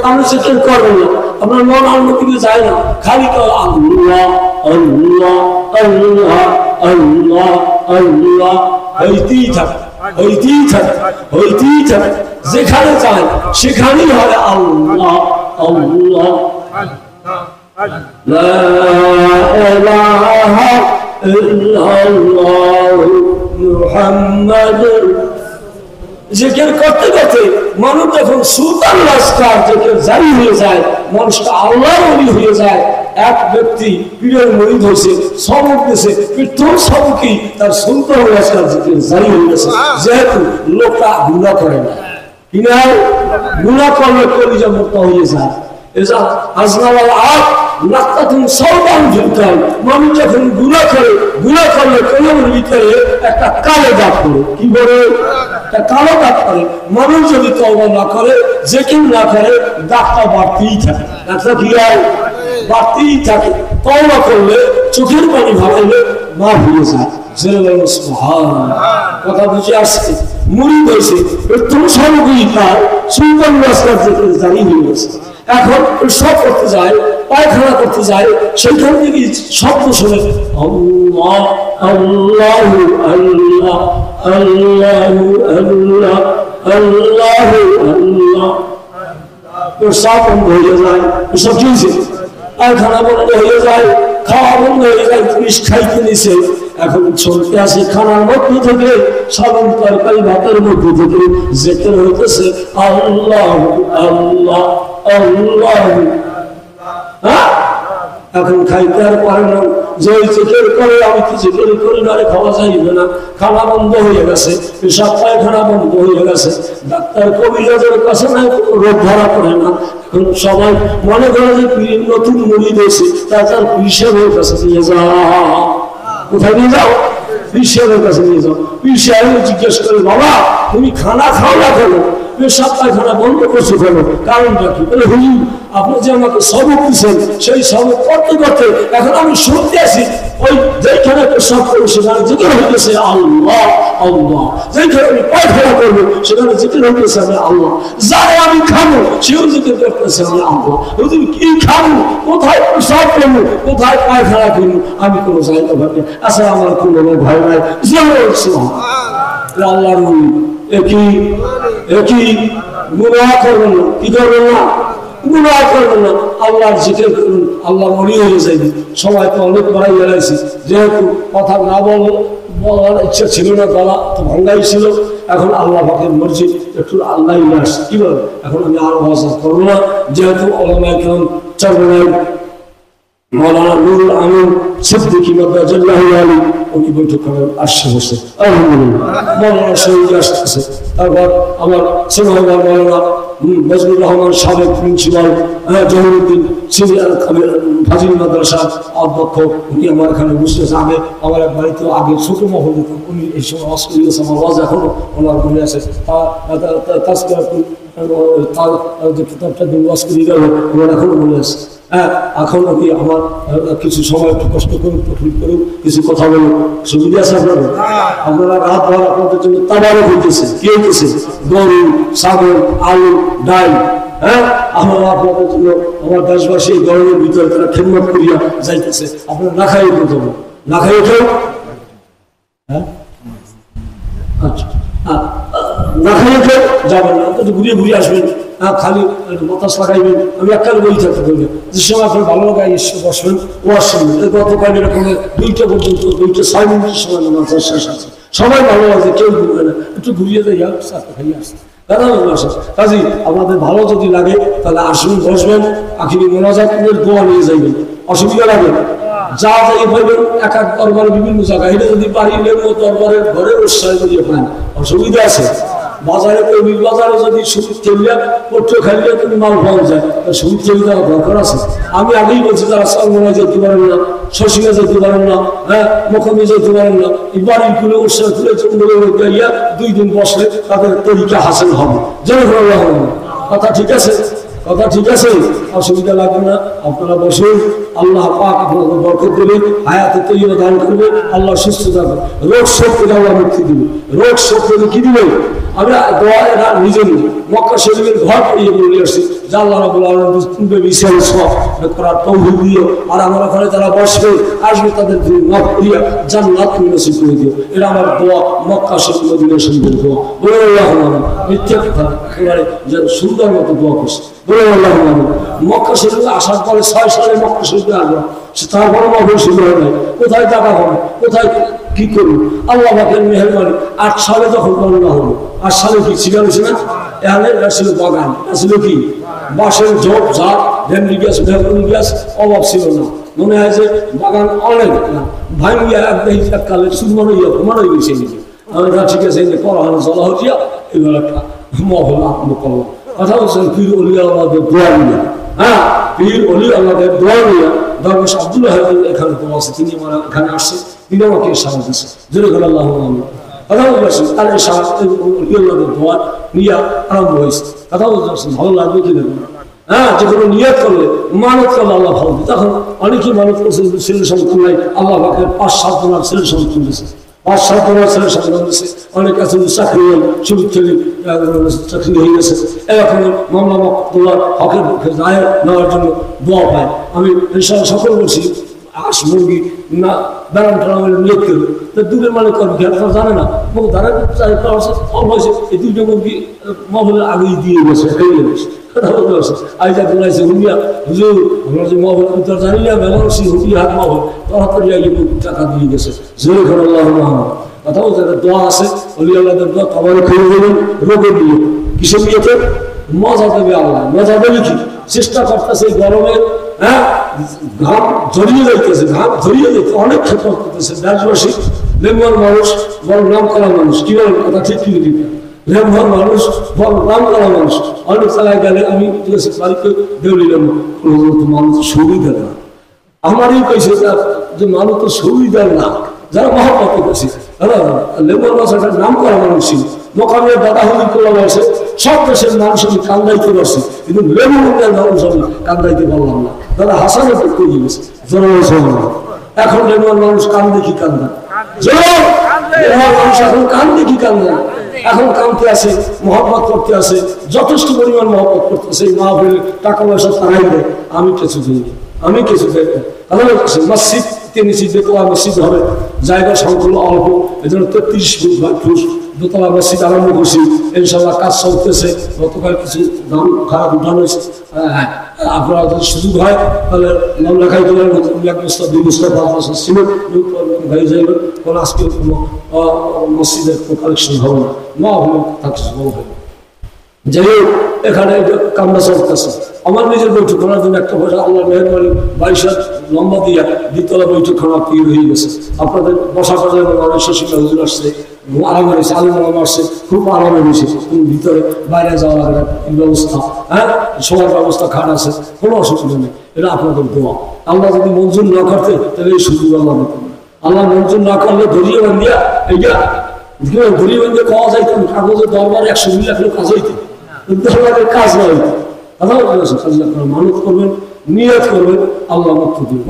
আপনি জিকির করবেন না, আপনার মন অন্য দিকে যায় না, খালি আল্লাহ আল্লাহ আল্লাহ আল্লাহ আল্লাহ হইতেই থাকে, হইতেই থাকে, হইতেই থাকে। যেখানে যায় সেখানেই হয় আল্লাহ আল্লাহ। লা ইলাহা ইল্লাল্লাহ মুহাম্মাদুর। জিকির করতে করতে মানুষ যখন সুলতানুল আসকার জিকির জারি হয়ে যায়, মানুষটা আল্লাহর ওলি হয়ে যায়। এক ব্যক্তি পীরের মুরিদ হয়েছে, সবক দিয়েছে, প্রথম সবকই তার সুলতানুল আসকার জিকির জারি হয়ে গেছে। যেহেতু লোকটা গুনাহ করে না, কিনা গুনাহ করলে কলিজা মোটা হয়ে যায়। মানুষ যখন গুনাহ করে, গুনাহ করলে কলমের ভিতরে একটা কালো দাগ পড়ে। কি বলে? একটা কালো দাগ পড়ে। মানুষ যদি তওবা না করে, জিকির না করে, দাগটা বাড়তেই থাকে। দাগটা কি হয়? বাড়তেই থাকে। তওবা করলে, চোখের পানি ভালাইলে মাফ হয়ে যায়। কথা বুঝে আসছে? মুরিদ হয়েছে, প্রথম সবগুলি তার সুলতানুল আসকার জিকির জারি হয়ে গেছে। এখন সব করতে যায়, পায়খানা করতে যায়, সেইখান থেকে শব্দ শুনে আল্লাহ আল্লাহ আল্লাহ আল্লাহ আল্লাহ আল্লাহ আল্লাহ, সব বন্ধ হয়ে যায়। সব কি হয়েছে? পায়খানা বন্ধ হয়ে যায়, খাওয়া বন্ধ হয়ে যায়, পুলিশ খাইতে নিছে। এখন চলতে আসে খানার মধ্যে থেকে, সাধারণ তরকারি ভাতের মধ্যে থেকে জিকির হইতেছে আল্লাহ আল্লাহ আল্লাহ। এখন খাইতে আর পারে না, যে জিকির করে আমি কি জিকির করি না, খাওয়া যাইবে না। খানা বন্ধ হয়ে গেছে, পেশাব পায়খানা বন্ধ হয়ে গেছে। ডাক্তার কবিরাজের কাছে নাই, রোগ ধরা পড়ে না। এখন সবাই মনে করে যে পীর নতুন মুরিদ হয়েছে, তার পীর কাছে নিয়ে যাও। কোথায় নিয়ে যাও? পীর সাহেবের কাছে নিয়ে যাও। পীর সাহেব জিজ্ঞেস করে, বাবা তুমি খানা খাও না কেন? পেশাব পায়খানা বন্ধ করছো কেন? কারণটা কি? বলে হুজুর আপনি যে আমাকে সবক দিচ্ছেন, সেই সবক করতে করতে এখন আমি শুনতে আসি, ওই যেখানে পেশাব করবো সেখানে জিকির হইতেছে আল্লাহ আল্লাহ, যেখানে আমি পায়খানা করবো সেখানে জিকির হইতেছে আমি আল্লাহ, যারে আমি খাবো সেও জিকির করতেছে আমি আল্লাহ। হুজুর কি খাবো, কোথায় পেশাব করবো, কোথায় পায়খানা করবো, আমি কোনো জায়গা ভাবি আচ্ছা আমার কোনো ভয় নাই। আল্লাহর একই গুনাহ করবেন না। কি করবেন না? গুনাহ করবেন না, আল্লাহর জিকির করুন, আল্লাহ মরি হয়ে যাবে। সবাই তো অনেক বাড়াই বেড়াইছি, যেহেতু কথা না বলার ইচ্ছা ছিল না, গলা তো ভাঙ্গাই ছিল। এখন আল্লাহ পাকের মর্জি, একটু আল্লাহ আসছে। কি বল? এখন আমি আরো ভাষা করবো না, যেহেতু ওলামায়ে কেরাম চরমনাই মৌলানা নুরুল আমিন সিদ্দিকী মাদ্দাজাল্লাহু আলী উনি বৈঠক করেন, আসছে বসে আলহামদুলিল্লাহ। মৌলানা শহীদ আসতেছে। তারপর আমার সিনহার মৌলানা মজনুর রহমান সাবেক প্রিন্সিপাল, জহিরুদ্দিন সিনিয়র ফাজিল মাদ্রাসার অধ্যক্ষ, উনি আমার এখানে বসতেছে। আগে আমার এক বাড়িতে আগে ছোট মহল দিতাম, উনি এই সময় অসুবিধা আছে, আমার ওয়াজ এখনো ওনার মনে আছে। তার যে কিতাবটা দিয়ে ওয়াজ করে গেল আমার এখনো মনে আছে। এখন আমি আমার কিছু সময় একটু কষ্ট করুন, তকলিফ করুন, কিছু কথা বলুন, সুবিধা আছে আপনারা? আপনারা রাত ভর আপনাদের জন্য তাবারও হইতেছে। কি হইতেছে? গরু, ছাগল, আলু, ডাল। আপনারা আপনাদের জন্য আমার দেশবাসী গরমের ভিতরে তারা খেদমত করিয়া যাইতেছে। আপনারা না খাইয়ে করতে হবে, না খাইয়ে খেয়ে আচ্ছা না খাইয়ে খেয়ে যাবেন না, একটু ঘুরিয়ে ঘুরিয়ে আসবেন। খালি বাতাস লাগাইবেন। আমি এককালে বই থাকতে পারবেন, যে সময় আপনার ভালো লাগাই এসে বসবেন, ও আসবেন। গতকাল এরকম 2টা পর্যন্ত 2টা 6 মিনিটের সময় নামাজ শেষ আছে। সবাই ভালো আছে, কেউ ঘুরবে না, একটু ঘুরিয়ে দেয় খাইয়ে আসছে। কাজী আমাদের ভালো যদি লাগে তাহলে আসবেন, বসবেন, আখিরি মোনাজাতের দোয়া নিয়ে যাইবেন। অসুবিধা লাগে যা যাই পাইবেন এক এক দরবারে বিভিন্ন জায়গায়। এটা যদি বাড়ির দরবারের ঘরে উৎসাহ করিয়ে পান, অসুবিধা আছে? বাজারে কবি বাজারে যদি সুদ খেলিয়া পট্ট খাইলে তুমি মাল পাওয়া যায়, সুদ খেলে দেওয়ার দরকার আছে। আমি আগেই বলছি যারা চরমনায় যেতে পারেন না, শশিয়া যেতে পারেন না, হ্যাঁ মকমে যেতে পারেন না, বাড়ি খুলে উৎসাহ খুলে চন্দ্রে গিয়া 2 দিন বসলে তাদের তরিকা হাসিল হবে। জয় কথা ঠিক আছে, কথা ঠিক আছে, অসুবিধা লাগবে না। আপনারা বসুন, আল্লাহ পাক আপনাদের বরকত দেবে, হায়াতে তৈরি দান করবে, আল্লাহ সুস্থ থাকবে, রোগ শোক থেকে আল্লাহ মুক্তি দিবে। রোগ শোক থেকে কি দিবে? আমরা দোয়া এরা নিজে মক্কা শরীফের ঘর পেয়ে বলে আসছি যে আল্লাহ রাব্বুল আলামিন পূর্বে বিশাল সব করার তৌফিক দিও, আর আমার ওখানে যারা বসবে আসবে তাদের মাফ করিয়া জান্নাত নসিব করে দিও। এটা আমার দোয়া, মক্কা শরীফ মদিনা শরীফের দোয়া। বলে আল্লাহুম্মা মিথ্যা কথা একেবারে যে সুন্দর মতো দোয়া করছে। বলে আল্লাহুম্মা মক্কা শরীফে আসার পরে 6 সালে মক্কা শরীফে আসলাম, তারপরে মাহফিল শুরু হয় নাই, কোথায় টাকা হবে, কোথায় কি করবো? আল্লাহ পাকের মেহেরবানি 8 সালে যখন করোনা হলো, 8 সালে কি ছিল না, এখানে ছিল বাগান, ছিল কি বাঁশের ঝোপ ঝাড়, ভেন্ডি গ্যাস ভেন্ডি গ্যাস অভাব ছিল না। মনে হয় যে বাগান অনেক ভাঙিয়া এককালে সুন্দর হইয়া ঘুমানো গেছে নিজে। আমি ঠিক আছে করা হলো জলা হইয়া এবার একটা মহল আত্ম করলাম। কথা বলছেন পীর অলি আল্লাহদের দোয়া নিয়া, হ্যাঁ পীর অলি আল্লাহদের দোয়া নিয়া দরবেশ আব্দুল্লাহ এখানে দোয়া আছে, তিনি আমার এখানে আসছে, তিনি আমাকে সাহায্য দিচ্ছে। জোরে করে আল্লাহ কথা বলছেন, তার অলি আল্লাহদের দোয়া নিয়া আরম্ভ হয়েছে। কথা বলছেন ভালো লাগবে কি দেখুন, হ্যাঁ যে কোনো নিয়ত করলে মানত করলে আল্লাহ ভালো দিই। তখন অনেকেই মানত করছে ছেলে সন্তান নাই, আল্লাহ পাকের 5-7 জনের ছেলে সন্তান দিয়েছে, 5-7 জনের ছেলে সন্তান দিয়েছে। অনেক কাছে চাকরি শুরু থেকে চাকরি হয়ে গেছে, এরকম মামলা মকদ্দমা হকের পক্ষে রায় নেওয়ার জন্য দোয়া পায়। আমি সকল বলছি হাঁস মুরগি না ব্যারাম টারাম নিয়োগ করবে, তো দূরের মানে করবে আপনারা জানে না, মুখ দাঁড়ায় হয়েছে এই 2টা মুরগি মহলের আগেই দিয়ে গেছে, খেয়ে গেছে। আইজা বলাইছে হুমিয়া হুজুর আমরা যে মহল উত্তর জানি না বেলারসি হুমি হাত মহল তাড়াতাড়ি আগে টাকা দিয়ে গেছে। জোরে করে আল্লাহ মাহমুদ কথা বলতে দোয়া আছে, অলি আল্লাহদের দোয়া খাবারে খেয়ে দেবেন, রোগে দিয়ে কিসের নিয়েতে মজা দেবে আল্লাহ। মজা দেবে কি চেষ্টা করতেছে গরমে, হ্যাঁ ঘাম জড়িয়ে যাইতেছে, ঘাম জড়িয়ে যেতে অনেক ক্ষেত্র করতেছে। দেশবাসী লেমুয়ার মানুষ বড় নাম করা মানুষ, কি বলেন কথা ঠিক কি দিবে, লেমুয়ার মানুষ বড় নাম করা মানুষ। অনেক চালায় গেলে আমি বাড়িতে দেউলিলাম মানুষ সুবিধা না, আমারই কইছে যে মানুষ তো সুবিধা না, যারা মহাপত করছে লেমুয়ার মানুষ একটা নাম করা মানুষ ছিল, মোকামের দাদা হলি তোলা হয়েছে, সব দেশের মানুষ আমি কান্দাইতে পারছি, কিন্তু লেমুয়ার মানুষ আমি কান্দাইতে পারলাম না। দাদা হাসানের পক্ষে গিয়েছে এখন লেমুয়ার মানুষ কান্দে কি কান্দা, মানুষ এখন কান্দে কি কান্দা, এখন কান্দতে আসে মহব্বত করতে আসে, যথেষ্ট পরিমাণ মহব্বত করতেছে। এই মাহফিল টাকা পয়সা তারাই দেয়, আমি কিছু দিই, আমি কিছু দেয়। মসজিদ 3 দোতলা মসজিদ হবে, জায়গা সংকুল অল্প, এই জন্য 33 ফুট দোতলা মসজিদ আরম্ভ করছি, ইনশাল্লাহ কাজ চলতেছে। গতকাল কিছু দাম খারাপ উঠানো হয়েছে, আপনারা যদি সুযোগ হয় তাহলে নাম লেখাই দেবেন, 1 বস্তা 2 বস্তা 5 বছর ছিল ভাই যাইবেন, কোনো আজকে কোনো মসজিদের কালেকশন হবে না, মা হলে থাকছে বলবে। যাই হোক এখানে কামনা চলতেছে। আমার নিজের বৈঠক করার জন্য একটা পয়সা আল্লাহ মেহরবানি 22 হাত লম্বা দিয়া 2তলা বৈঠক খানা তৈরি হয়ে গেছে। আপনাদের বসা পর্যায়ে অনেক শশীলা হুজুর আসছে, আরামে রয়েছে, আলিম আলম আসছে, খুব আরামে রয়েছে, ভিতরে বাইরে যাওয়া লাগে না ব্যবস্থা, হ্যাঁ সবার ব্যবস্থা খাট আছে, কোনো অসুবিধা নেই। এটা আপনাদের দোয়া, আল্লাহ যদি মঞ্জুর না করতে তাহলে এই সুযোগ আল্লাহ দিতেন না। আল্লাহ মঞ্জুর না করলে ধরিয়ে বান্ধিয়া এইটা ধরিয়ে বান্ধিয়ে পাওয়া যাইত, কাগজের দরবার 120 লাখ কাজ হইতে, কাজ না হইতে। কথা বলতে মানত করবেন, নিয়ত করবেন, আল্লাহ মুক্তি দিবেন।